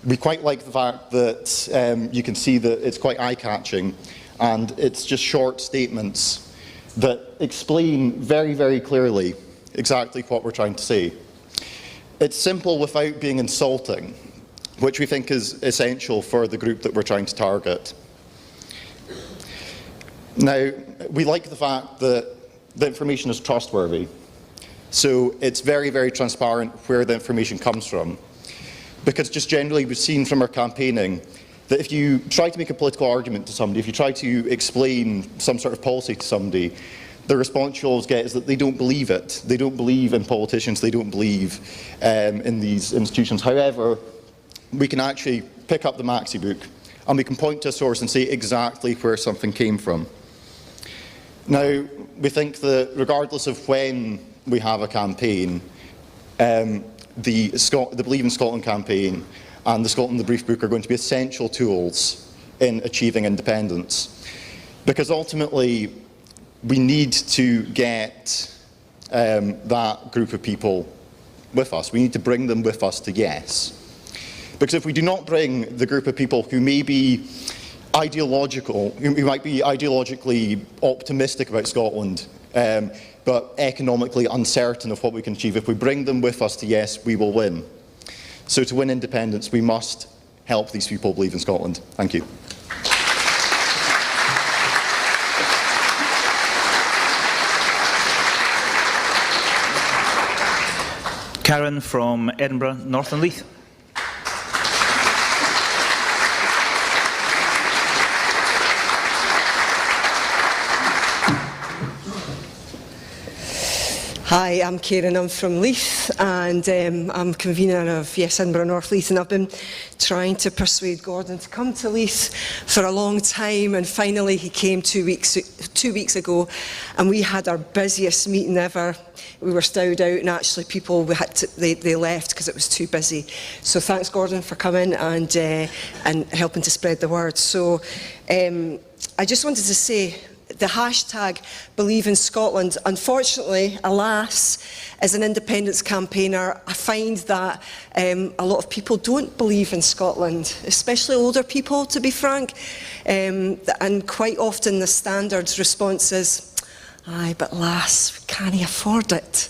We quite like the fact that you can see that it's quite eye-catching, and it's just short statements that explain very, very clearly exactly what we're trying to say. It's simple without being insulting, which we think is essential for the group that we're trying to target. Now, we like the fact that the information is trustworthy. So it's very, very transparent where the information comes from. Because just generally we've seen from our campaigning that if you try to make a political argument to somebody, if you try to explain some sort of policy to somebody, the response you always get is that they don't believe it. They don't believe in politicians, they don't believe in these institutions. However, we can actually pick up the Maxi book and we can point to a source and say exactly where something came from. Now, we think that regardless of when we have a campaign, the Believe in Scotland campaign and the Scotland the Brief book are going to be essential tools in achieving independence. Because ultimately, we need to get that group of people with us. We need to bring them with us to yes. Because if we do not bring the group of people who may be ideological, who might be ideologically optimistic about Scotland, but economically uncertain of what we can achieve, if we bring them with us to yes, we will win. So to win independence, we must help these people believe in Scotland. Thank you. Karen from Edinburgh, North and Leith. Hi, I'm Karen, I'm from Leith, and I'm convener of Yes Edinburgh North Leith, and I've been trying to persuade Gordon to come to Leith for a long time, and finally he came 2 weeks ago, and we had our busiest meeting ever. We were stowed out, and actually people, they left because it was too busy. So thanks, Gordon, for coming and helping to spread the word. So I just wanted to say, the hashtag Believe in Scotland, unfortunately, alas, as an independence campaigner, I find that a lot of people don't believe in Scotland, especially older people, to be frank. And quite often the standard response is, aye, but lass, we can't afford it.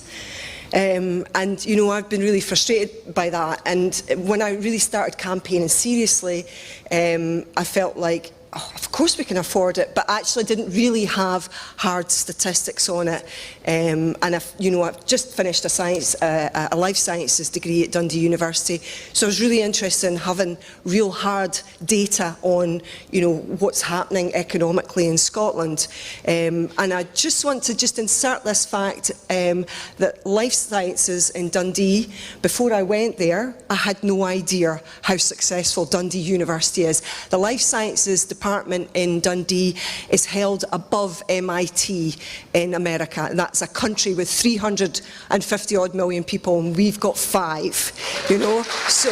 And, you know, I've been really frustrated by that. And when I really started campaigning seriously, I felt like, oh, of course we can afford it, but actually didn't really have hard statistics on it. And I've just finished a life sciences degree at Dundee University, so I was really interested in having real hard data on, you know, what's happening economically in Scotland. And I just want to insert this fact that life sciences in Dundee, before I went there, I had no idea how successful Dundee University is. The life sciences department in Dundee is held above MIT in America, and that's a country with 350 odd million people, and we've got 5, you know. So,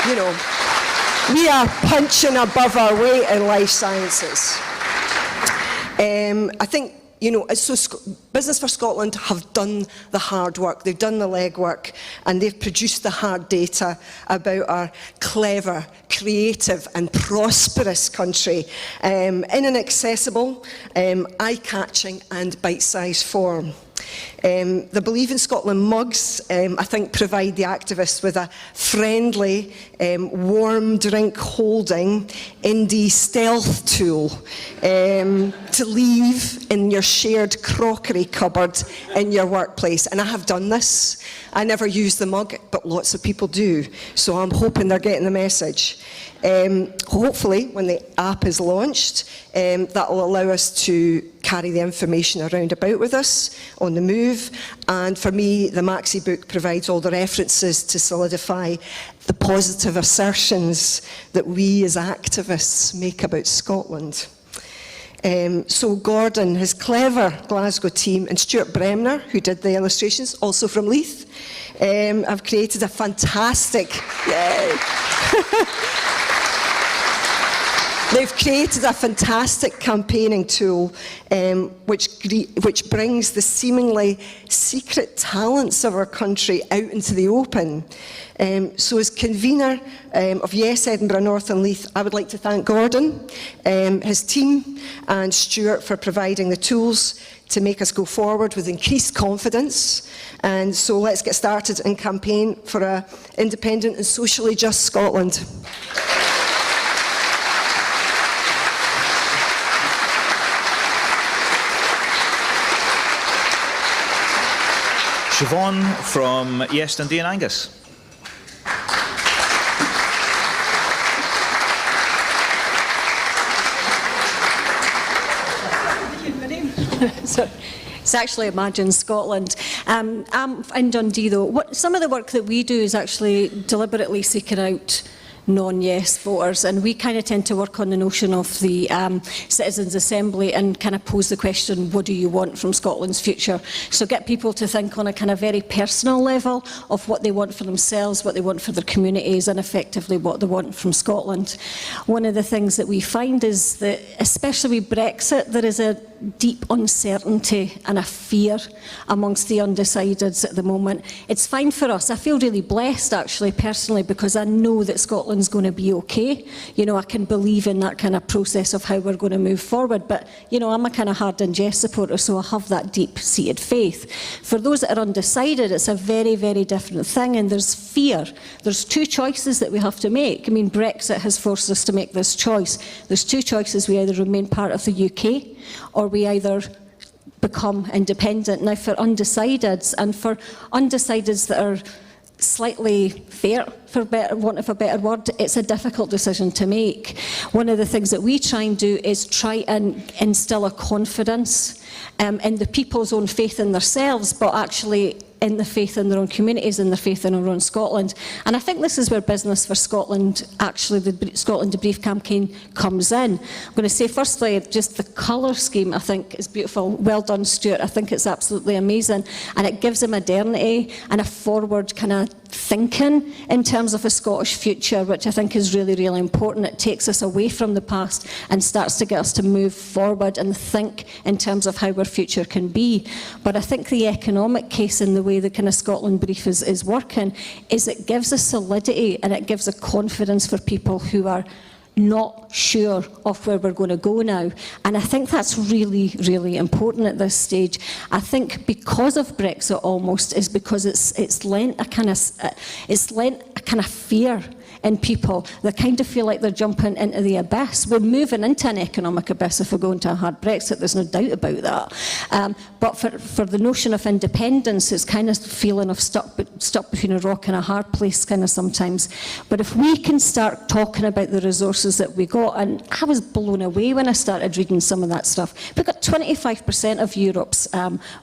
you know, we are punching above our weight in life sciences. I think, you know, so Business for Scotland have done the hard work, they've done the legwork, and they've produced the hard data about our clever, creative and prosperous country in an accessible, eye-catching and bite-sized form. The Believe in Scotland mugs, I think, provide the activists with a friendly, warm drink holding indie stealth tool to leave in your shared crockery cupboard in your workplace. And I have done this. I never use the mug, but lots of people do. So I'm hoping they're getting the message. Hopefully, when the app is launched, that will allow us to carry the information around about with us on the move. And for me, the Maxi book provides all the references to solidify the positive assertions that we as activists make about Scotland. So Gordon, his clever Glasgow team, and Stuart Bremner, who did the illustrations, also from Leith, have created a fantastic... They've created a fantastic campaigning tool which brings the seemingly secret talents of our country out into the open. So as convener of Yes Edinburgh North and Leith, I would like to thank Gordon, his team and Stuart for providing the tools to make us go forward with increased confidence. And so let's get started and campaign for an independent and socially just Scotland. Siobhan from Yes Dundee and Angus. So, it's actually Imagine Scotland. I'm in Dundee though. Some of the work that we do is actually deliberately seeking out non-yes voters, and we kind of tend to work on the notion of the Citizens' Assembly and kind of pose the question, what do you want from Scotland's future? So get people to think on a kind of very personal level of what they want for themselves, what they want for their communities, and effectively what they want from Scotland. One of the things that we find is that, especially with Brexit, there is a deep uncertainty and a fear amongst the undecideds at the moment. It's fine for us. I feel really blessed, actually, personally, because I know that Scotland's going to be okay. You know, I can believe in that kind of process of how we're going to move forward. But, you know, I'm a kind of hard and yes supporter, so I have that deep-seated faith. For those that are undecided, it's a very, very different thing, and there's fear. There's 2 choices that we have to make. I mean, Brexit has forced us to make this choice. There's 2 choices. We either remain part of the UK, or we either become independent. Now, for undecideds, and for undecideds that are slightly fair, for want of a better word, it's a difficult decision to make. One of the things that we try and do is try and instill a confidence in the people's own faith in themselves, but actually in the faith in their own communities and their faith in our own Scotland. And I think this is where Business for Scotland, actually the Scotland Debrief campaign, comes in. I'm going to say firstly, just the colour scheme I think is beautiful. Well done, Stuart. I think it's absolutely amazing. And it gives a modernity and a forward kind of thinking in terms of a Scottish future, which I think is really, really important. It takes us away from the past and starts to get us to move forward and think in terms of how our future can be. But I think the economic case in the way the kind of Scotland Brief is working is it gives a solidity and it gives a confidence for people who are not sure of where we're going to go now. And I think that's really, really important at this stage. I think because of Brexit almost is because it's lent a kind of fear in people. They kind of feel like they're jumping into the abyss. We're moving into an economic abyss if we go into a hard Brexit, there's no doubt about that. But for the notion of independence, it's kind of feeling of stuck between a rock and a hard place kind of sometimes. But if we can start talking about the resources that we got, and I was blown away when I started reading some of that stuff. We've got 25% of Europe's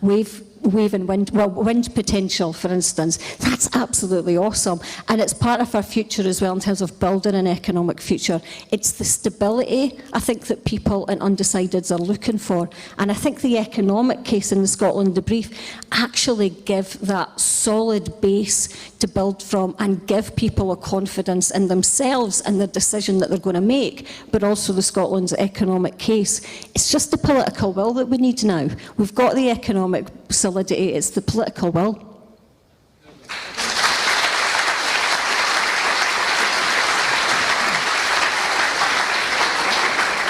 wave and wind potential, for instance. That's absolutely awesome. And it's part of our future as well in terms of building an economic future. It's the stability, I think, that people and undecideds are looking for. And I think the economic case in the Scotland debrief actually give that solid base to build from and give people a confidence in themselves and the decision that they're going to make, but also the Scotland's economic case. It's just the political will that we need now. We've got the economic solidity, it's the political will.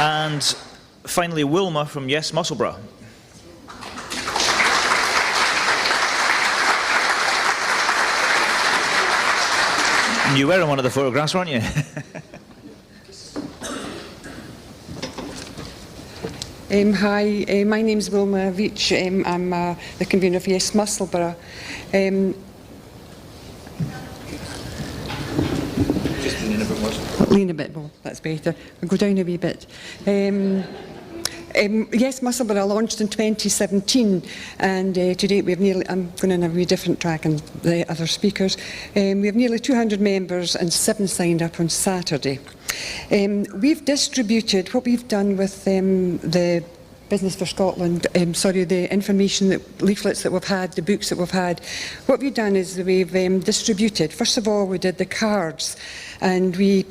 And finally, Wilma from Yes Musselburgh. You were in one of the photographs, weren't you? Hi, my name is Wilma Veach. I'm the convener of Yes Musselburgh. Just lean in a bit more. Lean a bit, well, that's better. I'll go down a wee bit. Yes Musselburgh launched in 2017, and to date we have nearly, I'm going on a wee different track than the other speakers, we have nearly 200 members and 7 signed up on Saturday. We've distributed, what we've done with the Business for Scotland, the information, leaflets that we've had, the books that we've had. What we've done is we've distributed. First of all, we did the cards, and we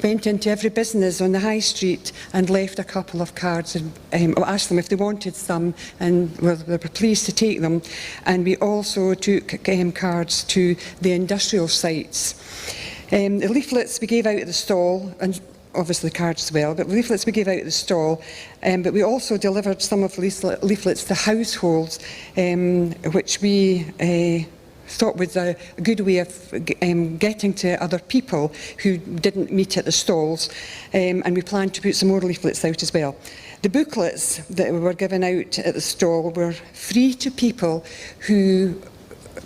went into every business on the high street and left a couple of cards and asked them if they wanted some, and they were pleased to take them. And we also took cards to the industrial sites. The leaflets we gave out at the stall, and obviously the cards as well, but leaflets we gave out at the stall, but we also delivered some of the leaflets to households, which we thought was a good way of getting to other people who didn't meet at the stalls, and we planned to put some more leaflets out as well. The booklets that we were giving out at the stall were free to people who,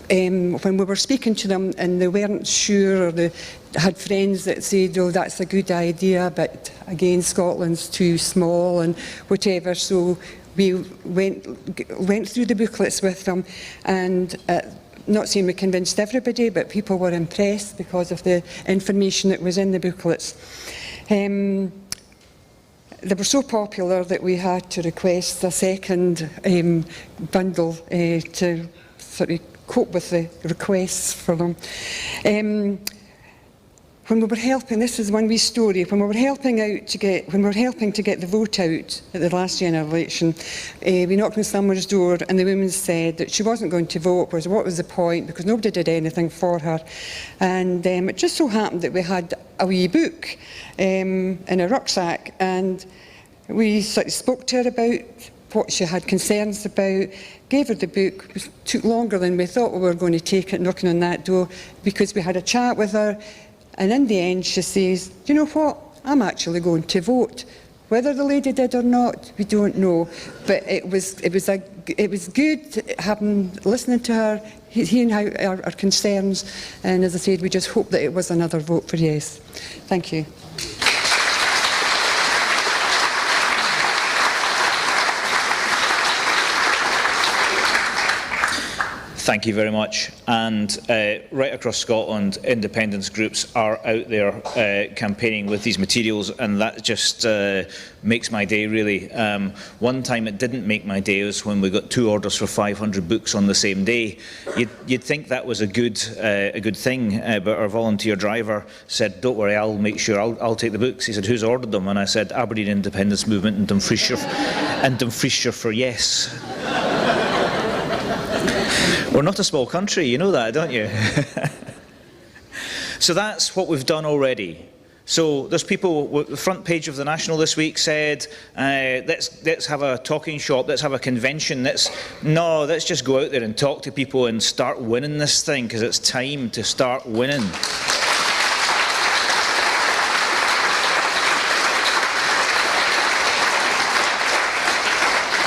when we were speaking to them and they weren't sure, or they had friends that said, oh, that's a good idea, but again, Scotland's too small and whatever, so we went through the booklets with them, and not saying we convinced everybody, but people were impressed because of the information that was in the booklets. They were so popular that we had to request a second bundle to sort of cope with the requests for them. When we were helping, this is one wee story, when we were helping to get the vote out at the last general election, we knocked on someone's door and the woman said that she wasn't going to vote, because what was the point, because nobody did anything for her. And it just so happened that we had a wee book in a rucksack, and we sort of spoke to her about what she had concerns about, gave her the book. It took longer than we thought we were going to take it, knocking on that door, because we had a chat with her. And in the end, she says, do you know what? I'm actually going to vote. Whether the lady did or not, we don't know. But it was good listening to her, hearing how our concerns. And as I said, we just hope that it was another vote for yes. Thank you. Thank you very much. And right across Scotland, independence groups are out there campaigning with these materials, and that just makes my day, really. One time it didn't make my day was when we got 2 orders for 500 books on the same day. You'd think that was a good thing, but our volunteer driver said, don't worry, I'll make sure, I'll take the books. He said, who's ordered them? And I said, Aberdeen Independence Movement and Dumfriesshire for yes. We're not a small country, you know that, don't you? So that's what we've done already. So there's people, the front page of the National this week said, let's have a talking shop, let's have a convention, let's just go out there and talk to people and start winning this thing, because it's time to start winning.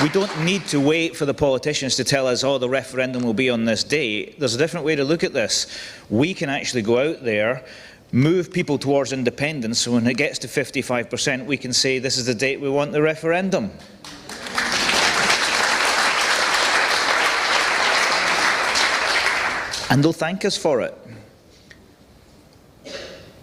We don't need to wait for the politicians to tell us, oh, the referendum will be on this day. There's a different way to look at this. We can actually go out there, move people towards independence, so when it gets to 55%, we can say this is the date we want the referendum. And they'll thank us for it.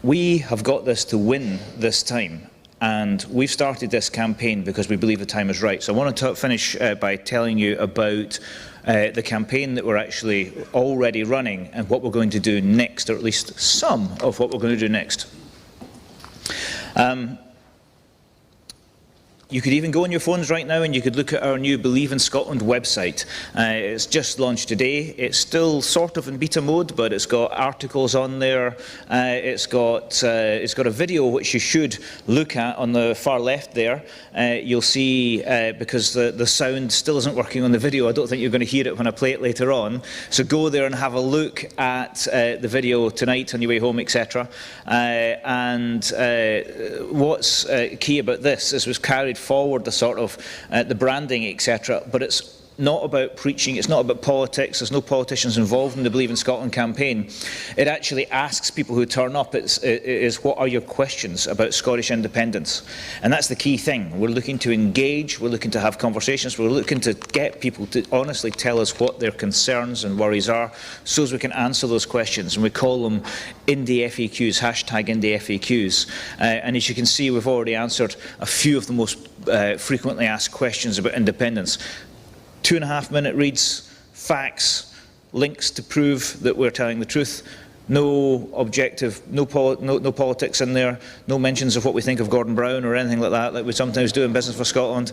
We have got this to win this time. And we've started this campaign because we believe the time is right. So I want to finish by telling you about the campaign that we're actually already running and what we're going to do next, or at least some of what we're going to do next. You could even go on your phones right now and you could look at our new Believe in Scotland website. It's just launched today. It's still sort of in beta mode, but it's got articles on there. It's got a video which you should look at on the far left there. You'll see, because the sound still isn't working on the video, I don't think you're going to hear it when I play it later on. So go there and have a look at the video tonight on your way home, etc. What's key about this is we've carried forward the sort of the branding, etc. But it's not about preaching, it's not about politics, there's no politicians involved in the Believe in Scotland campaign. It actually asks people who turn up, is what are your questions about Scottish independence? And that's the key thing. We're looking to engage, we're looking to have conversations, we're looking to get people to honestly tell us what their concerns and worries are, so as we can answer those questions. And we call them IndyFAQs, hashtag IndyFAQs. And as you can see, we've already answered a few of the most frequently asked questions about independence. 2.5-minute reads, facts, links to prove that we're telling the truth, no objective, no politics in there, no mentions of what we think of Gordon Brown or anything like that, like we sometimes do in Business for Scotland,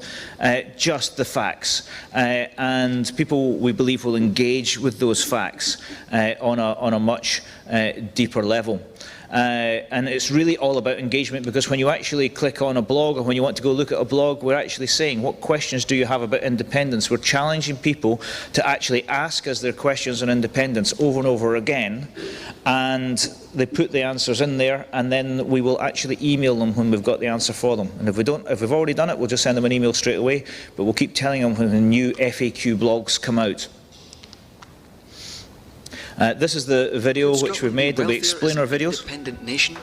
just the facts. And people, we believe, will engage with those facts on a much deeper level. And it's really all about engagement, because when you actually click on a blog, or when you want to go look at a blog, we're actually saying, what questions do you have about independence? We're challenging people to actually ask us their questions on independence over and over again, and they put the answers in there, and then we will actually email them when we've got the answer for them. And if we've already done it, we'll just send them an email straight away, but we'll keep telling them when the new FAQ blogs come out. This is the video which we've made that we explain our videos. Independent nation?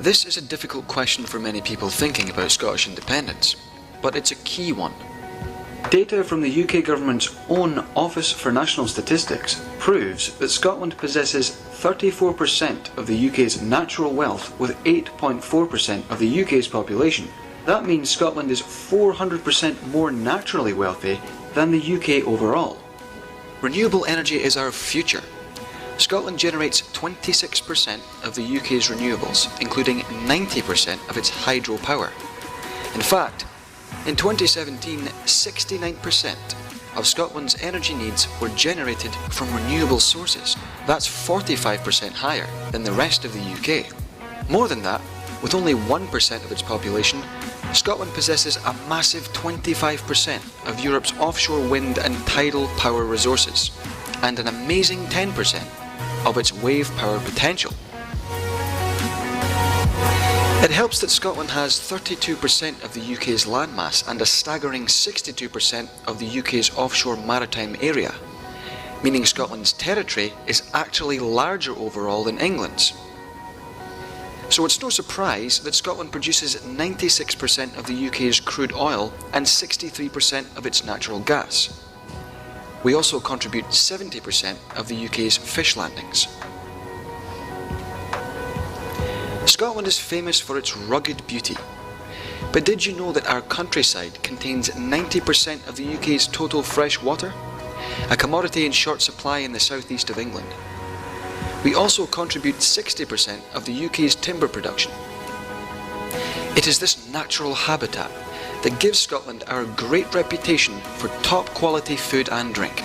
This is a difficult question for many people thinking about Scottish independence, but it's a key one. Data from the UK government's own Office for National Statistics proves that Scotland possesses 34% of the UK's natural wealth, with 8.4% of the UK's population. That means Scotland is 400% more naturally wealthy than the UK overall. Renewable energy is our future. Scotland generates 26% of the UK's renewables, including 90% of its hydropower. In fact, in 2017, 69% of Scotland's energy needs were generated from renewable sources. That's 45% higher than the rest of the UK. More than that, with only 1% of its population, Scotland possesses a massive 25% of Europe's offshore wind and tidal power resources, and an amazing 10% of its wave power potential. It helps that Scotland has 32% of the UK's landmass and a staggering 62% of the UK's offshore maritime area, meaning Scotland's territory is actually larger overall than England's. So it's no surprise that Scotland produces 96% of the UK's crude oil and 63% of its natural gas. We also contribute 70% of the UK's fish landings. Scotland is famous for its rugged beauty. But did you know that our countryside contains 90% of the UK's total fresh water? A commodity in short supply in the southeast of England. We also contribute 60% of the UK's timber production. It is this natural habitat that gives Scotland our great reputation for top quality food and drink.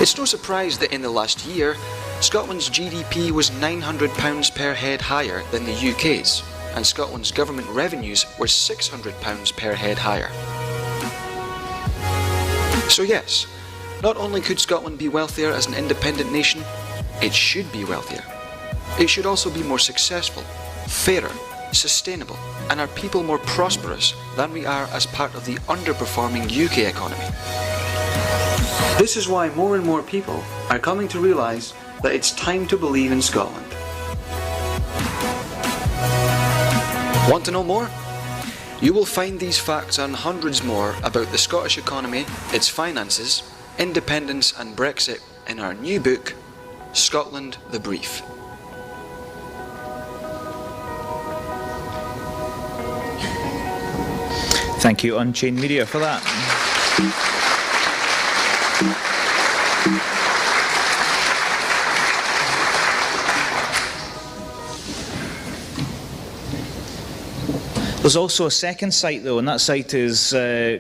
It's no surprise that in the last year, Scotland's GDP was £900 per head higher than the UK's, and Scotland's government revenues were £600 per head higher. So yes, not only could Scotland be wealthier as an independent nation, it should be wealthier. It should also be more successful, fairer, sustainable, and our people more prosperous than we are as part of the underperforming UK economy. This is why more and more people are coming to realise that it's time to believe in Scotland. Want to know more? You will find these facts and hundreds more about the Scottish economy, its finances, independence and Brexit in our new book, Scotland the Brief. Thank you, Unchained Media, for that. There's also a second site, though, and that site is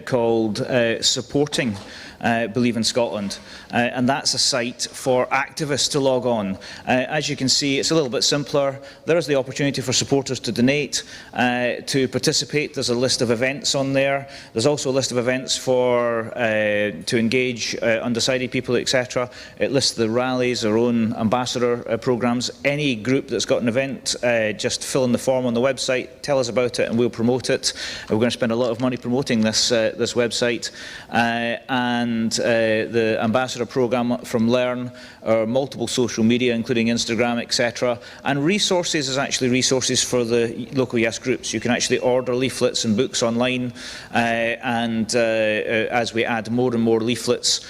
called Supporting Believe in Scotland, and that's a site for activists to log on. As you can see, it's a little bit simpler. There is the opportunity for supporters to donate, to participate. There's a list of events on there. There's also a list of events for to engage undecided people, etc. It lists the rallies, our own ambassador programs. Any group that's got an event, just fill in the form on the website, tell us about it, and we'll promote it. We're going to spend a lot of money promoting this this website, and the ambassador program from Learn, or multiple social media, including Instagram, etc. And resources is actually resources for the local Yes groups. You can actually order leaflets and books online, and as we add more and more leaflets,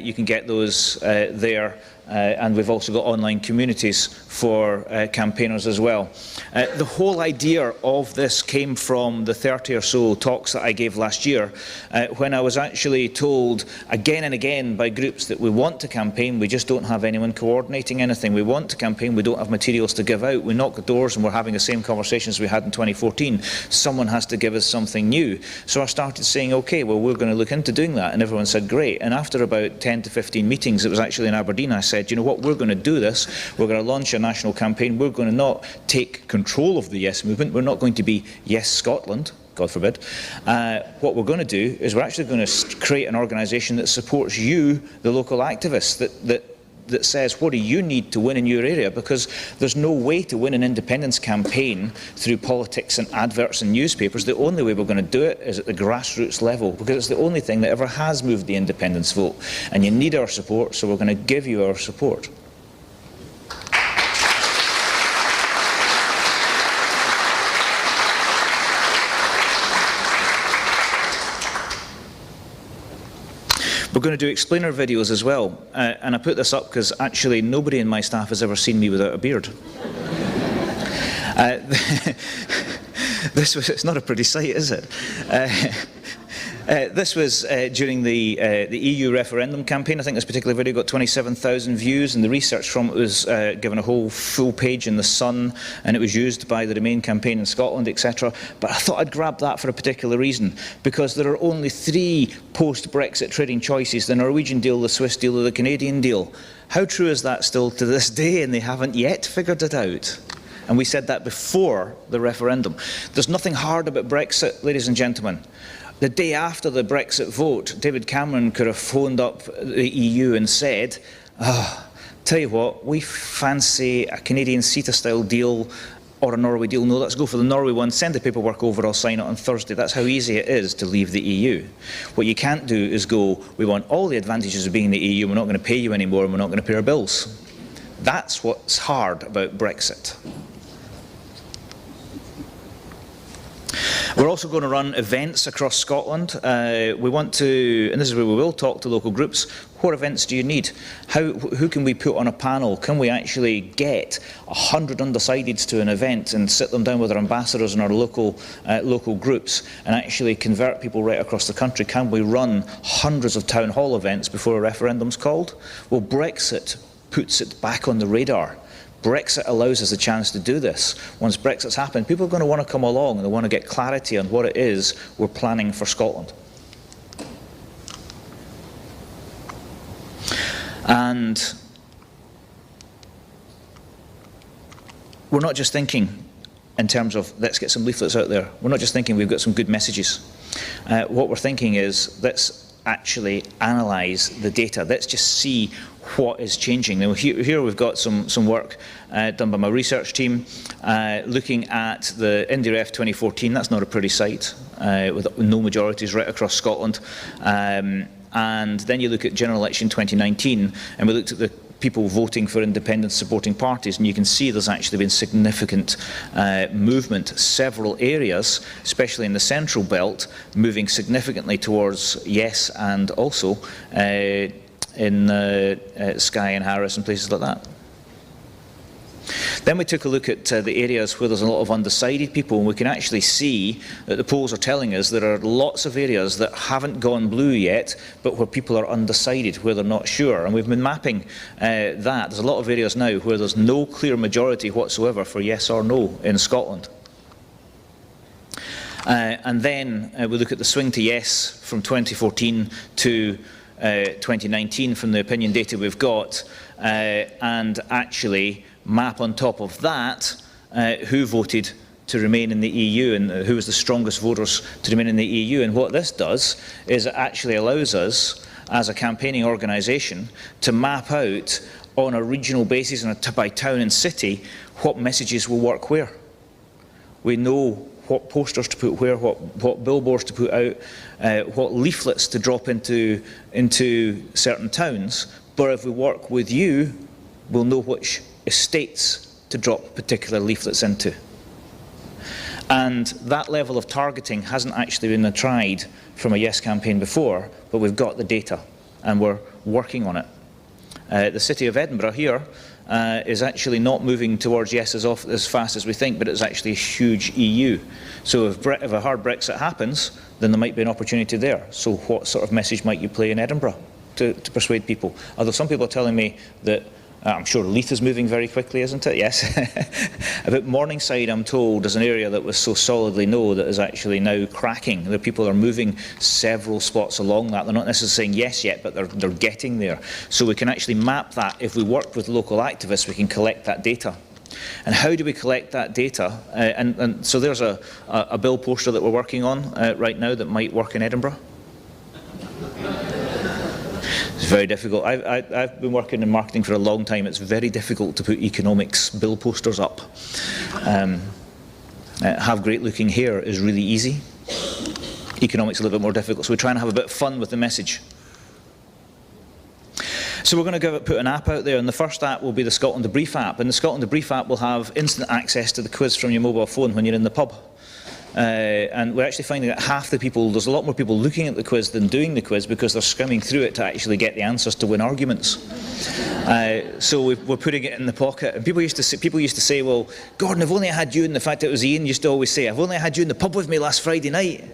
you can get those there. And we've also got online communities for campaigners as well. The whole idea of this came from the 30 or so talks that I gave last year, when I was actually told again and again by groups that we want to campaign, we just don't have anyone coordinating anything. We want to campaign, we don't have materials to give out. We knock the doors and we're having the same conversations we had in 2014. Someone has to give us something new. So I started saying, okay, well, we're going to look into doing that. And everyone said, great. And after about 10 to 15 meetings, it was actually in Aberdeen, I said, you know what, we're going to do this. We're going to launch a national campaign. We're going to not take control of the Yes movement. We're not going to be Yes Scotland, God forbid. What we're going to do is we're actually going to create an organisation that supports you, the local activists, that says, what do you need to win in your area? Because there's no way to win an independence campaign through politics and adverts and newspapers. The only way we're going to do it is at the grassroots level, because it's the only thing that ever has moved the independence vote. And you need our support, so we're going to give you our support. We're going to do explainer videos as well, and I put this up because actually nobody in my staff has ever seen me without a beard. It's not a pretty sight, is it? This was during the EU referendum campaign. I think this particular video got 27,000 views, and the research from it was given a whole full page in The Sun, and it was used by the Remain campaign in Scotland, etc. But I thought I'd grab that for a particular reason, because there are only 3 post-Brexit trading choices: the Norwegian deal, the Swiss deal, or the Canadian deal. How true is that still to this day, and they haven't yet figured it out? And we said that before the referendum. There's nothing hard about Brexit, ladies and gentlemen. The day after the Brexit vote, David Cameron could have phoned up the EU and said, tell you what, we fancy a Canadian CETA-style deal or a Norway deal. No, let's go for the Norway one. Send the paperwork over, I'll sign it on Thursday. That's how easy it is to leave the EU. What you can't do is go, we want all the advantages of being in the EU, we're not going to pay you anymore, and we're not going to pay our bills. That's what's hard about Brexit. We're also going to run events across Scotland. We want to, and this is where we will talk to local groups, what events do you need? Who can we put on a panel? Can we actually get 100 undecideds to an event and sit them down with our ambassadors and our local groups and actually convert people right across the country? Can we run hundreds of town hall events before a referendum's called? Well, Brexit puts it back on the radar. Brexit allows us a chance to do this. Once Brexit's happened, people are going to want to come along and they want to get clarity on what it is we're planning for Scotland. And we're not just thinking in terms of let's get some leaflets out there. We're not just thinking we've got some good messages. What we're thinking is let's actually analyse the data. Let's just see what is changing. Now here we've got some work done by my research team looking at the IndyRef 2014. That's not a pretty sight with no majorities right across Scotland. And then you look at general election 2019 and we looked at the people voting for independent supporting parties, and you can see there's actually been significant movement. Several areas, especially in the central belt, moving significantly towards yes, and also in Skye and Harris and places like that. Then we took a look at the areas where there's a lot of undecided people, and we can actually see that the polls are telling us there are lots of areas that haven't gone blue yet, but where people are undecided, where they're not sure. And we've been mapping that. There's a lot of areas now where there's no clear majority whatsoever for yes or no in Scotland. And then we look at the swing to yes from 2014 to 2019 from the opinion data we've got, and actually map on top of that who voted to remain in the EU and who was the strongest voters to remain in the EU. And what this does is it actually allows us as a campaigning organisation to map out on a regional basis and by town and city what messages will work where. We know what posters to put where, what billboards to put out, what leaflets to drop into certain towns, but if we work with you, we'll know which estates to drop particular leaflets into. And that level of targeting hasn't actually been tried from a yes campaign before, but we've got the data and we're working on it. The City of Edinburgh here is actually not moving towards yes as fast as we think, but it's actually a huge EU. So if a hard Brexit happens, then there might be an opportunity there. So what sort of message might you play in Edinburgh to persuade people? Although some people are telling me that I'm sure Leith is moving very quickly, isn't it? Yes. About Morningside, I'm told, is an area that was so solidly no that is actually now cracking. The people are moving several spots along that. They're not necessarily saying yes yet, but they're getting there. So we can actually map that. If we work with local activists, we can collect that data. And how do we collect that data? And so there's a bill poster that we're working on right now that might work in Edinburgh. It's very difficult. I've been working in marketing for a long time. It's very difficult to put economics bill posters up. Have great looking hair is really easy. Economics is a little bit more difficult. So we try and have a bit of fun with the message. So we're going to put an app out there, and the first app will be the Scotland Debrief app. And the Scotland Debrief app will have instant access to the quiz from your mobile phone when you're in the pub. And we're actually finding that half the people, there's a lot more people looking at the quiz than doing the quiz because they're skimming through it to actually get the answers to win arguments. So we're putting it in the pocket. And people used to say, well, Gordon, if only I had you, and the fact it was Ian used to always say, I've only had you in the pub with me last Friday night.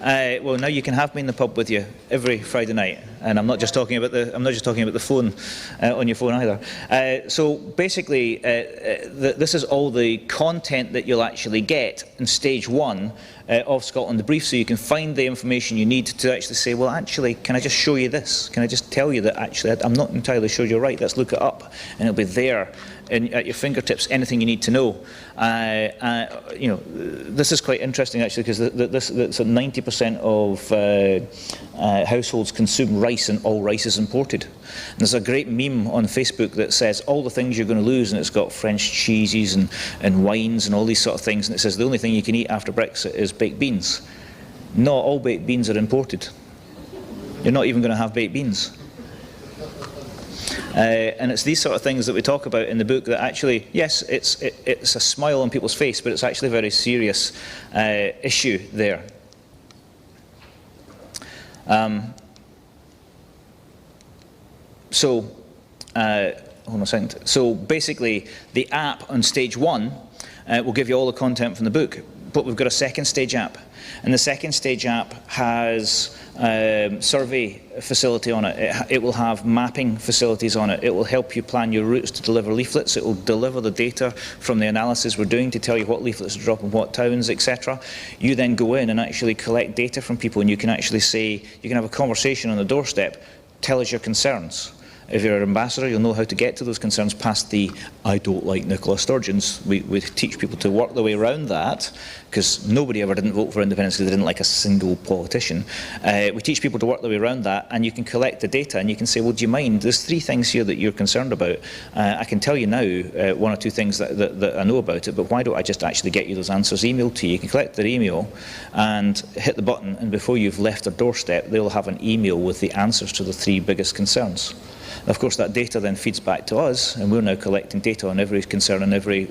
Well, now you can have me in the pub with you every Friday night, and I'm not just talking about the phone on your phone either. So basically, this is all the content that you'll actually get in stage 1 of Scotland Debrief, so you can find the information you need to actually say, well, actually, can I just show you this? Can I just tell you that actually I'm not entirely sure you're right? Let's look it up, and it'll be there at your fingertips, anything you need to know. You know, this is quite interesting actually, because this 90% of households consume rice, and all rice is imported. And there's a great meme on Facebook that says all the things you're going to lose, and it's got French cheeses and wines and all these sort of things, and it says the only thing you can eat after Brexit is baked beans. Not all baked beans are imported. You're not even going to have baked beans. And it's these sort of things that we talk about in the book that actually, yes, it's a smile on people's face, but it's actually a very serious issue there. Hold on a second. So basically, the app on stage 1 will give you all the content from the book, but we've got a second stage app. And the second stage app has survey facility on it. It will have mapping facilities on it. It will help you plan your routes to deliver leaflets. It will deliver the data from the analysis we're doing to tell you what leaflets to drop in what towns, etc. You then go in and actually collect data from people, and you can actually say, you can have a conversation on the doorstep, tell us your concerns. If you're an ambassador, you'll know how to get to those concerns past the "I don't like Nicola Sturgeons." We teach people to work their way around that, because nobody ever didn't vote for independence because they didn't like a single politician. We teach people to work their way around that, and you can collect the data and you can say, well, do you mind? There's 3 things here that you're concerned about. I can tell you now 1 or 2 things that I know about it, but why don't I just actually get you those answers emailed to you? You can collect their email and hit the button, and before you've left their doorstep, they'll have an email with the answers to the 3 biggest concerns. Of course, that data then feeds back to us, and we're now collecting data on every concern in every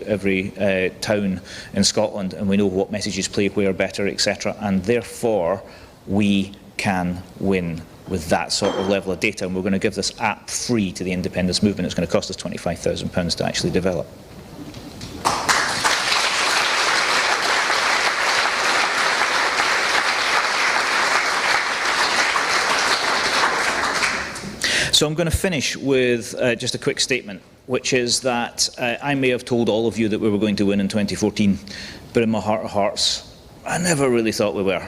town in Scotland, and we know what messages play where better, etc. And therefore, we can win with that sort of level of data. And we're going to give this app free to the independence movement. It's going to cost us £25,000 to actually develop. So I'm going to finish with just a quick statement, which is that I may have told all of you that we were going to win in 2014, but in my heart of hearts, I never really thought we were.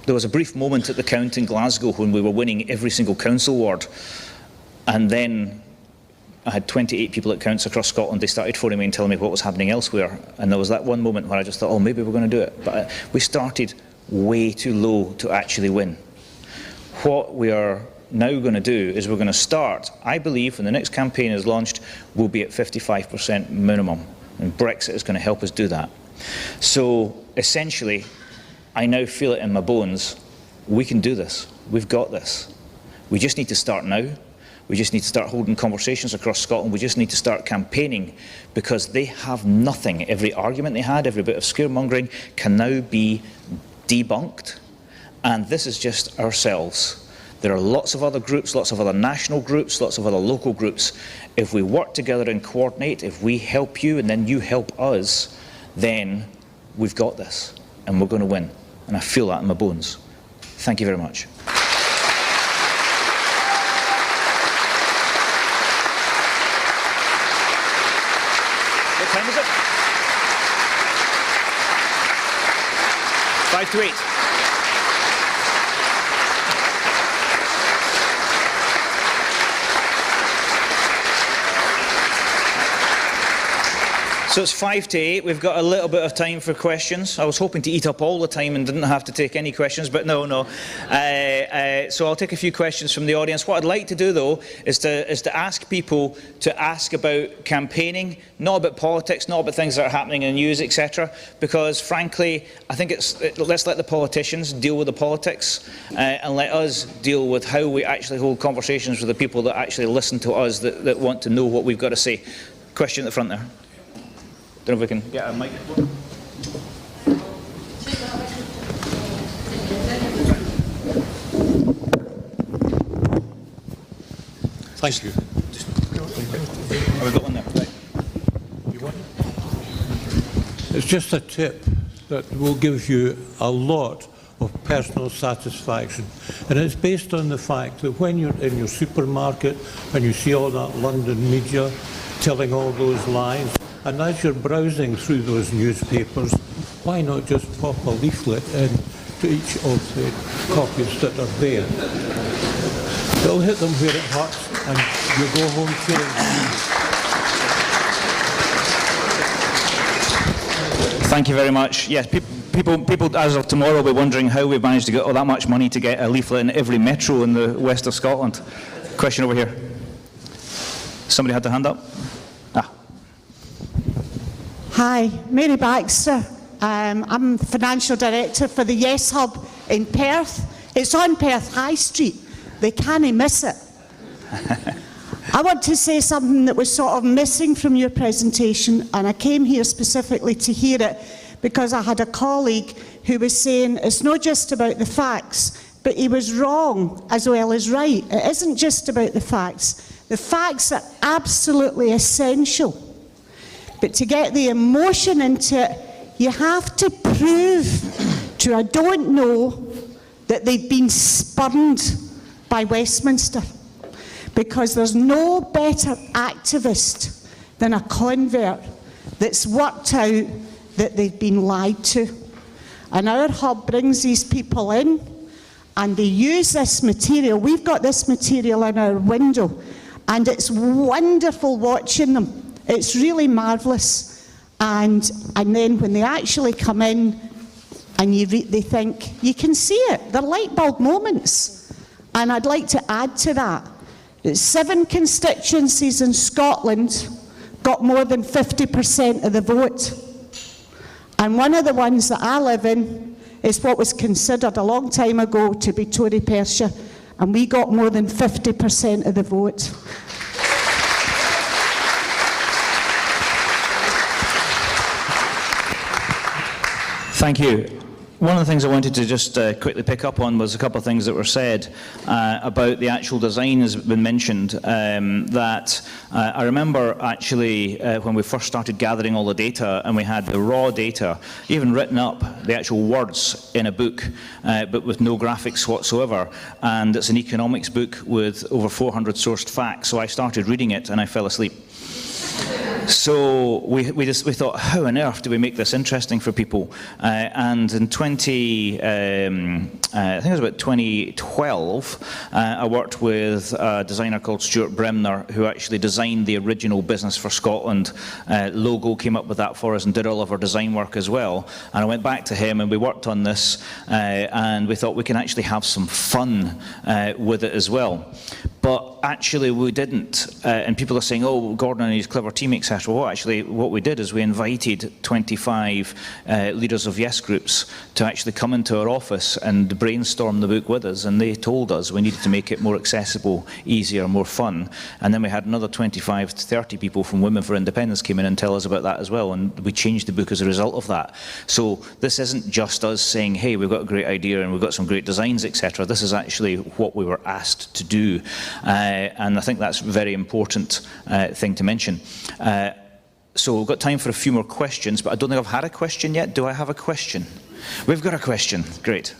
There was a brief moment at the count in Glasgow when we were winning every single council ward, and then I had 28 people at counts across Scotland. They started phoning me and telling me what was happening elsewhere, and there was that one moment where I just thought, oh, maybe we're going to do it. But we started way too low to actually win. What we are now going to do is we're going to start, I believe, when the next campaign is launched, we'll be at 55% minimum, and Brexit is going to help us do that. So essentially, I now feel it in my bones, we can do this, we've got this. We just need to start now, we just need to start holding conversations across Scotland, we just need to start campaigning, because they have nothing. Every argument they had, every bit of scaremongering can now be debunked, and this is just ourselves. There are lots of other groups, lots of other national groups, lots of other local groups. If we work together and coordinate, if we help you and then you help us, then we've got this and we're going to win. And I feel that in my bones. Thank you very much. What time is it? 5 to 8. So it's 5 to 8. We've got a little bit of time for questions. I was hoping to eat up all the time and didn't have to take any questions, but no. So I'll take a few questions from the audience. What I'd like to do, though, is to ask people to ask about campaigning, not about politics, not about things that are happening in the news, etc. Because, frankly, I think let's let the politicians deal with the politics and let us deal with how we actually hold conversations with the people that actually listen to us, that want to know what we've got to say. Question at the front there. Don't know if we can get a microphone. Thank you. Oh, we've got one there. Right. You want it? It's just a tip that will give you a lot of personal satisfaction, and it's based on the fact that when you're in your supermarket and you see all that London media telling all those lies, and as you're browsing through those newspapers, why not just pop a leaflet into each of the copies that are there? It'll hit them where it hurts, and you go home feeling. Thank you very much. Yes, people as of tomorrow will be wondering how we've managed to get all that much money to get a leaflet in every metro in the west of Scotland. Question over here. Somebody had their hand up? Hi, Mary Baxter. I'm the Financial Director for the Yes Hub in Perth. It's on Perth High Street. They can't miss it. I want to say something that was sort of missing from your presentation, and I came here specifically to hear it because I had a colleague who was saying it's not just about the facts, but he was wrong as well as right. It isn't just about the facts. The facts are absolutely essential. But to get the emotion into it, you have to prove to I don't know that they've been spurned by Westminster. Because there's no better activist than a convert that's worked out that they've been lied to. And our hub brings these people in, and they use this material. We've got this material in our window, and it's wonderful watching them. It's really marvellous. And then when they actually come in and they think, you can see it, they're light bulb moments. And I'd like to add to that, 7 constituencies in Scotland got more than 50% of the vote. And one of the ones that I live in is what was considered a long time ago to be Tory Perthshire, and we got more than 50% of the vote. Thank you. One of the things I wanted to just quickly pick up on was a couple of things that were said about the actual design, has been mentioned. I remember actually when we first started gathering all the data and we had the raw data, even written up, the actual words in a book, but with no graphics whatsoever. And it's an economics book with over 400 sourced facts. So I started reading it and I fell asleep. So we thought, how on earth do we make this interesting for people? And in I think it was about 2012, I worked with a designer called Stuart Bremner, who actually designed the original Business for Scotland logo, came up with that for us and did all of our design work as well. And I went back to him and we worked on this, and we thought we can actually have some fun with it as well. But actually we didn't, and people are saying, oh, Gordon and his clever team, etc. Well, actually what we did is we invited 25 leaders of Yes groups to actually come into our office and brainstorm the book with us, and they told us we needed to make it more accessible, easier, more fun. And then we had another 25 to 30 people from Women for Independence came in and tell us about that as well, and we changed the book as a result of that. So this isn't just us saying, hey, we've got a great idea and we've got some great designs, etc. This is actually what we were asked to do. And I think that's a very important thing to mention. So we've got time for a few more questions, but I don't think I've had a question yet. Do I have a question? We've got a question. Great.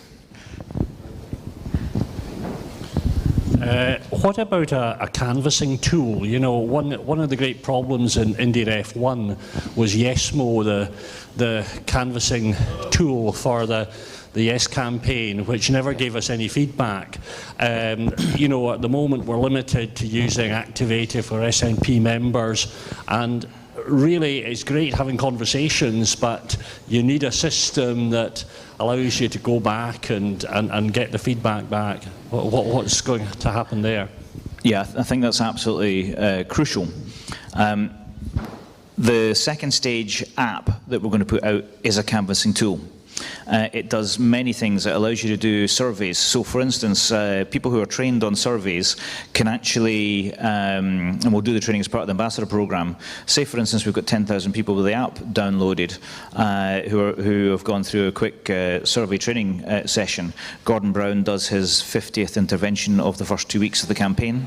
What about a canvassing tool? You know, one of the great problems in IndyRef2 was YesMo, the canvassing tool for the Yes campaign, which never gave us any feedback. You know, at the moment we're limited to using Activator for SNP members, and really it's great having conversations, but you need a system that allows you to go back and get the feedback back. What's going to happen there? Yeah, I think that's absolutely crucial. The second stage app that we're going to put out is a canvassing tool. It does many things. It allows you to do surveys. So for instance, people who are trained on surveys can actually, and we'll do the training as part of the Ambassador Programme, say for instance we've got 10,000 people with the app downloaded who have gone through a quick survey training session. Gordon Brown does his 50th intervention of the first 2 weeks of the campaign.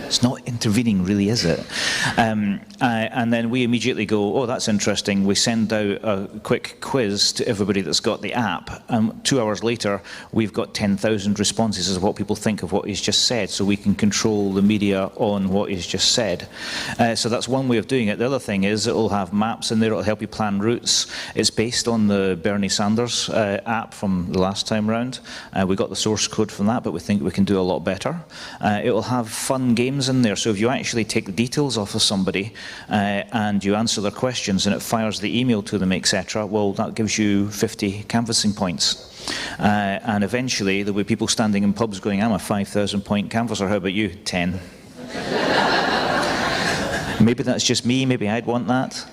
It's not intervening really, is it? And then we immediately go, oh, that's interesting. We send out a quick quiz to everybody that's got the app. And 2 hours later, we've got 10,000 responses as to what people think of what he's just said, so we can control the media on what he's just said. So that's one way of doing it. The other thing is it'll have maps in there. It'll help you plan routes. It's based on the Bernie Sanders app from the last time round. We got the source code from that, but we think we can do a lot better. It will have fun games in there, so if you actually take the details off of somebody and you answer their questions and it fires the email to them, etc., well, that gives you 50 canvassing points. And eventually there'll be people standing in pubs going, I'm a 5,000 point canvasser, how about you? 10. Maybe that's just me, maybe I'd want that.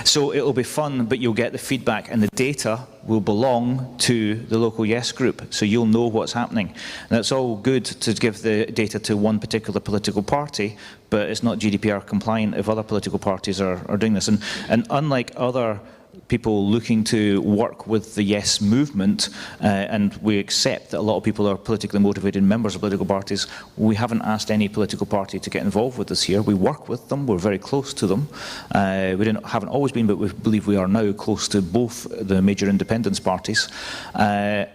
So it'll be fun, but you'll get the feedback, and the data will belong to the local Yes group, so you'll know what's happening. And it's all good to give the data to one particular political party, but it's not GDPR compliant if other political parties are doing this. And unlike other people looking to work with the Yes movement, and we accept that a lot of people are politically motivated members of political parties, we haven't asked any political party to get involved with us here. We work with them, we're very close to them. We haven't always been, but we believe we are now close to both the major independence parties. But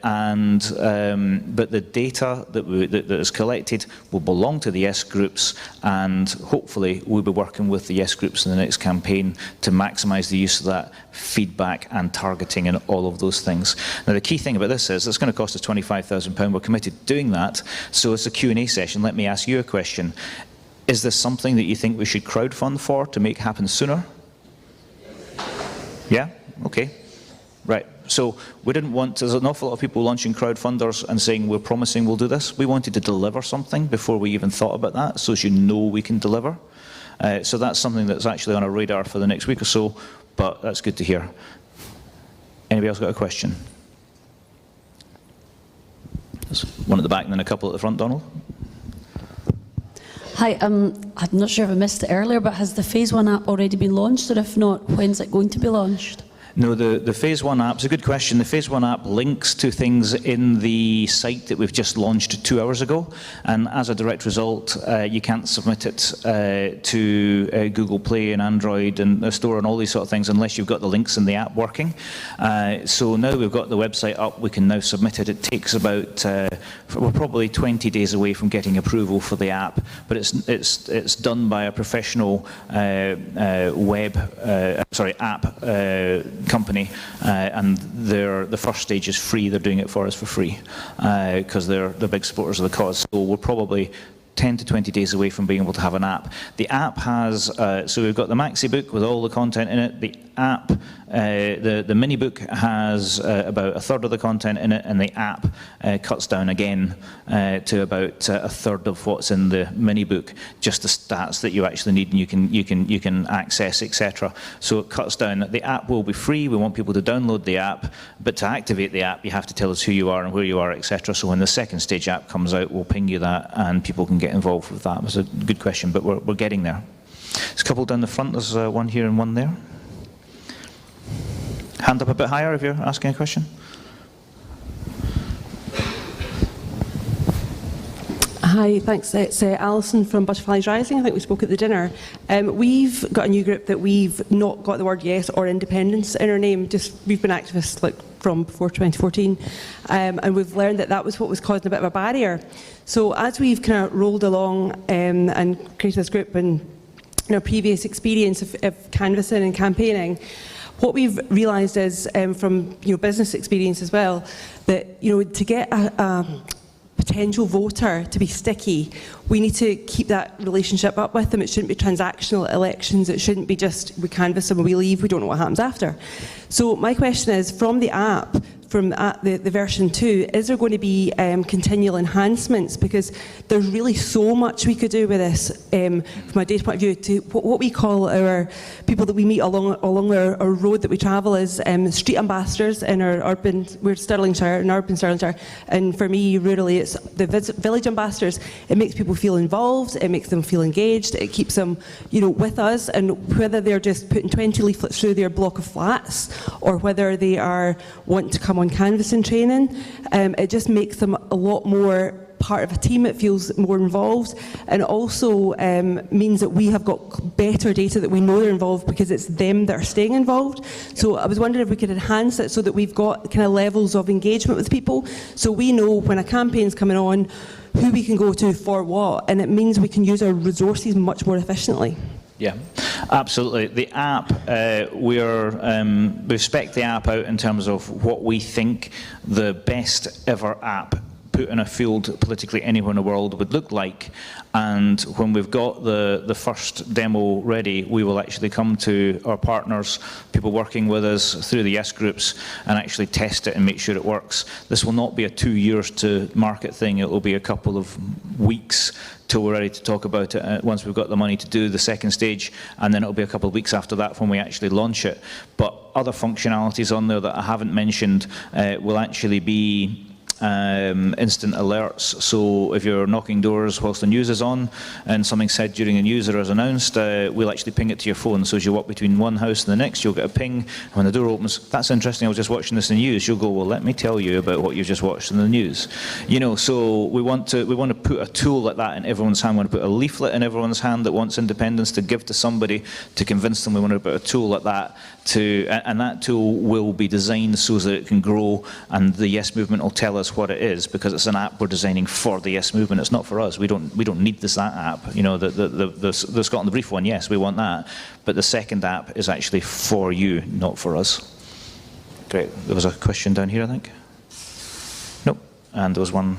the data that is collected will belong to the Yes groups, and hopefully we'll be working with the Yes groups in the next campaign to maximise the use of that feedback and targeting and all of those things. Now, the key thing about this is it's going to cost us £25,000. We're committed to doing that. So it's a Q&A session. Let me ask you a question. Is this something that you think we should crowdfund for to make happen sooner? Yeah? Okay. Right. So we didn't want, there's an awful lot of people launching crowdfunders and saying we're promising we'll do this. We wanted to deliver something before we even thought about that, so as you know we can deliver. So that's something that's actually on our radar for the next week or so, but that's good to hear. Anybody else got a question? There's one at the back and then a couple at the front, Donald. Hi, I'm not sure if I missed it earlier, but has the Phase 1 app already been launched, or if not, when's it going to be launched? No, the Phase 1 app's a good question. The Phase 1 app links to things in the site that we've just launched 2 hours ago, and as a direct result, you can't submit it to Google Play and Android and the store and all these sort of things unless you've got the links in the app working. So now we've got the website up, we can now submit it. It takes about, we're probably 20 days away from getting approval for the app, but it's done by a professional app company, and the first stage is free. They're doing it for us for free because they're big supporters of the cause. So we're probably 10 to 20 days away from being able to have an app. The app has, so we've got the maxi book with all the content in it. The app, the mini book has about a third of the content in it, and the app cuts down again to about a third of what's in the mini book, just the stats that you actually need and you can access, etc. So it cuts down. The app will be free. We want people to download the app, but to activate the app, you have to tell us who you are and where you are, etc. So when the second stage app comes out, we'll ping you that, and people can get involved with that. It's a good question, but we're getting there. There's a couple down the front. There's one here and one there. Hand up a bit higher if you're asking a question. Hi, thanks. It's Alison from Butterflies Rising. I think we spoke at the dinner. We've got a new group that we've not got the word yes or independence in our name. We've been activists from before 2014, and we've learned that was what was causing a bit of a barrier. So as we've kind of rolled along and created this group and our previous experience of canvassing and campaigning, what we've realised is, from business experience as well, that to get a potential voter to be sticky, we need to keep that relationship up with them. It shouldn't be transactional elections. It shouldn't be just we canvass them and we leave, we don't know what happens after. So my question is, from the app, from the version 2, is there going to be continual enhancements? Because there's really so much we could do with this from a data point of view. To what we call our people that we meet along our road that we travel is street ambassadors in our urban, we're Stirlingshire, in urban Stirlingshire, and for me, rurally, it's the village ambassadors. It makes people feel involved, it makes them feel engaged, it keeps them with us, and whether they're just putting 20 leaflets through their block of flats, or whether they are wanting to come on canvassing training, it just makes them a lot more part of a team. It feels more involved, and also means that we have got better data that we know they're involved because it's them that are staying involved. So I was wondering if we could enhance it so that we've got kind of levels of engagement with people, so we know when a campaign's coming on who we can go to for what, and it means we can use our resources much more efficiently. Yeah, absolutely. The app, we spec the app out in terms of what we think the best ever app put in a field politically anywhere in the world would look like. And when we've got the first demo ready, we will actually come to our partners, people working with us through the Yes groups, and actually test it and make sure it works. This will not be a 2 years to market thing. It will be a couple of weeks till we're ready to talk about it once we've got the money to do the second stage, and then it'll be a couple of weeks after that when we actually launch it. But other functionalities on there that I haven't mentioned will actually be instant alerts. So if you're knocking doors whilst the news is on and something said during the news or is announced, we'll actually ping it to your phone. So as you walk between one house and the next, you'll get a ping. When the door opens, that's interesting, I was just watching this in the news. You'll go, well, let me tell you about what you've just watched in the news. So we want to put a tool like that in everyone's hand. We want to put a leaflet in everyone's hand that wants independence to give to somebody to convince them. We want to put a tool like that and that tool will be designed so that it can grow, and the Yes movement will tell us is what it is because it's an app we're designing for the Yes movement. It's not for us. We don't need that app. You know, the Scotland the Brief one, yes, we want that. But the second app is actually for you, not for us. Great. There was a question down here, I think. Nope. And there was one.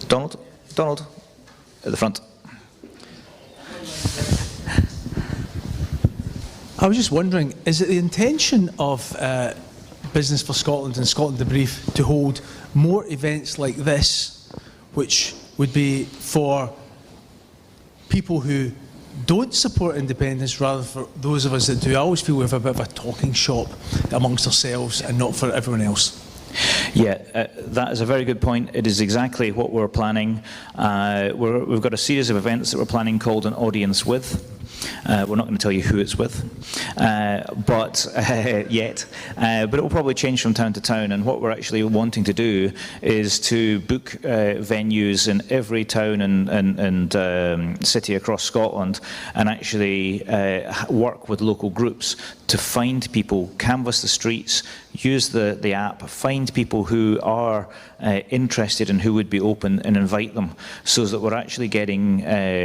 Donald, at the front. I was just wondering, is it the intention of Business for Scotland and Scotland the Brief to hold more events like this, which would be for people who don't support independence rather than for those of us that do? I always feel we have a bit of a talking shop amongst ourselves and not for everyone else. Yeah, that is a very good point. It is exactly what we're planning. We've got a series of events that we're planning called An Audience With. We're not going to tell you who it's with, but yet. But it will probably change from town to town. And what we're actually wanting to do is to book venues in every town and city across Scotland, and actually work with local groups to find people, canvass the streets, use the app, find people who are interested and who would be open, and invite them, so that we're actually getting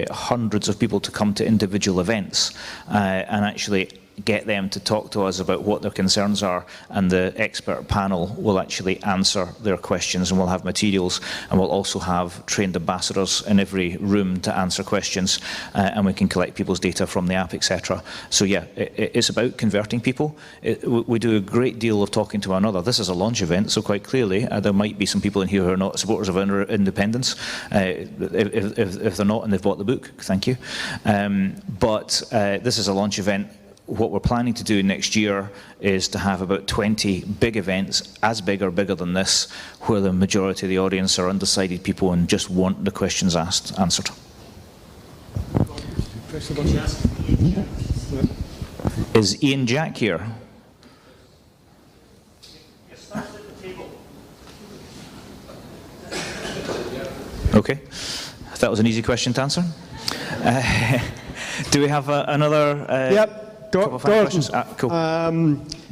hundreds of people to come to individual events and actually get them to talk to us about what their concerns are, and the expert panel will actually answer their questions, and we'll have materials, and we'll also have trained ambassadors in every room to answer questions, and we can collect people's data from the app, etc. So yeah, it's about converting people. We do a great deal of talking to one another. This is a launch event, so quite clearly there might be some people in here who are not supporters of independence. If they're not and they've bought the book, thank you. But this is a launch event. What we're planning to do next year is to have about 20 big events, as big or bigger than this, where the majority of the audience are undecided people and just want the questions answered. Is Ian Jack here? Okay, that was an easy question to answer. Do we have another? Yep. Gordon, cool.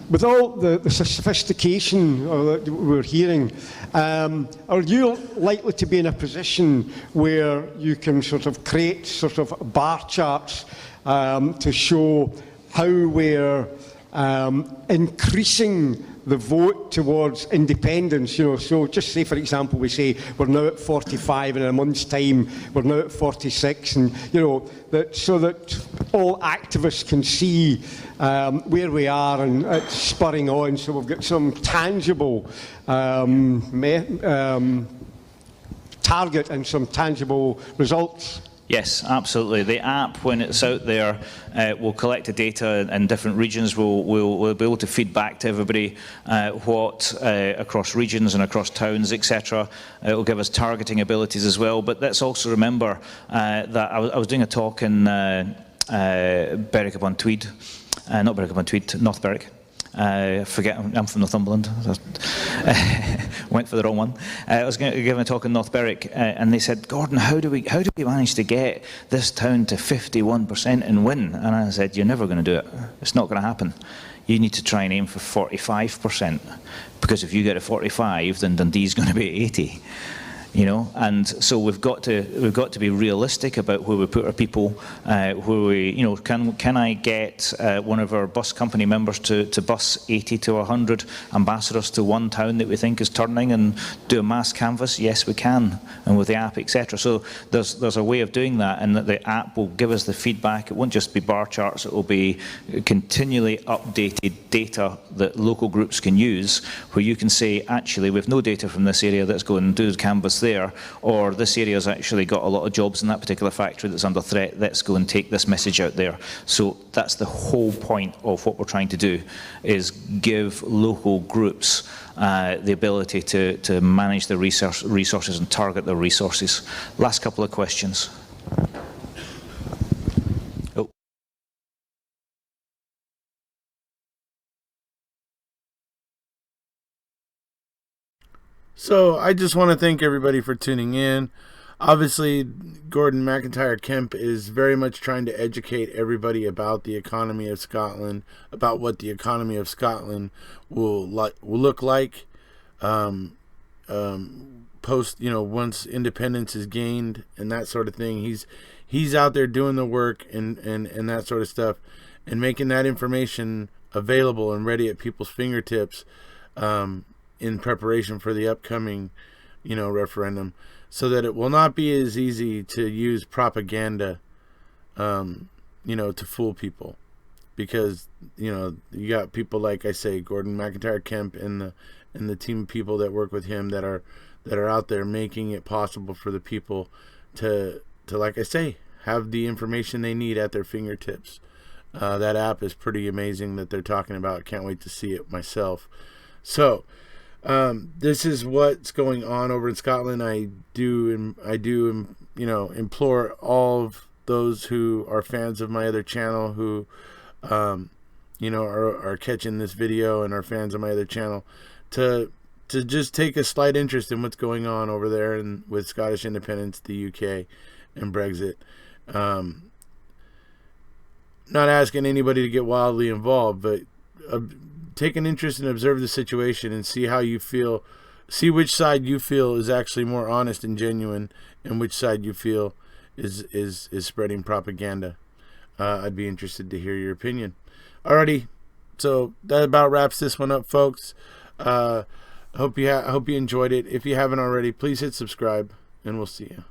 With all the sophistication that we're hearing, are you likely to be in a position where you can sort of create sort of bar charts to show how we're increasing the vote towards independence? You know, so just say, for example, we say we're now at 45, and in a month's time we're now at 46, and you know that so that all activists can see where we are, and it's spurring on. So we've got some tangible target and some tangible results. Yes, absolutely. The app, when it's out there, will collect the data in different regions. We'll be able to feed back to everybody what across regions and across towns, etc. It will give us targeting abilities as well. But let's also remember that I was doing a talk in Berwick upon Tweed, not Berwick upon Tweed, North Berwick. Forget, I'm from Northumberland. Went for the wrong one. I was giving a talk in North Berwick, and they said, "Gordon, how do we manage to get this town to 51% and win?" And I said, "You're never going to do it. It's not going to happen. You need to try and aim for 45%, because if you get a 45, then Dundee's going to be 80." You know, and so we've got to be realistic about where we put our people. Where we, you know, can I get one of our bus company members to bus 80 to 100 ambassadors to one town that we think is turning and do a mass canvass? Yes, we can, and with the app, etc. So there's a way of doing that, and that the app will give us the feedback. It won't just be bar charts; it will be continually updated data that local groups can use, where you can say, actually, we have no data from this area. Let's go and do the canvass there, or this area has actually got a lot of jobs in that particular factory that's under threat. Let's go and take this message out there. So that's the whole point of what we're trying to do, is give local groups the ability to manage their resources and target their resources. Last couple of questions. Oh. So I just want to thank everybody for tuning in. Obviously, Gordon McIntyre Kemp is very much trying to educate everybody about the economy of Scotland, about what the economy of Scotland will look like. post, once independence is gained and that sort of thing. He's out there doing the work and that sort of stuff, and making that information available and ready at people's fingertips in preparation for the upcoming, referendum, so that it will not be as easy to use propaganda, to fool people. Because, you got people like I say, Gordon McIntyre Kemp and the team of people that work with him that are out there making it possible for the people to like I say, have the information they need at their fingertips. That app is pretty amazing that they're talking about. Can't wait to see it myself. So this is what's going on over in Scotland. I do implore all of those who are fans of my other channel, who are catching this video and are fans of my other channel, to just take a slight interest in what's going on over there and with Scottish independence, the UK, and Brexit. Not asking anybody to get wildly involved, but take an interest and observe the situation and see how you feel. See which side you feel is actually more honest and genuine, and which side you feel is spreading propaganda. I'd be interested to hear your opinion. Alrighty, so that about wraps this one up, folks. Hope you enjoyed it. If you haven't already, please hit subscribe, and we'll see you.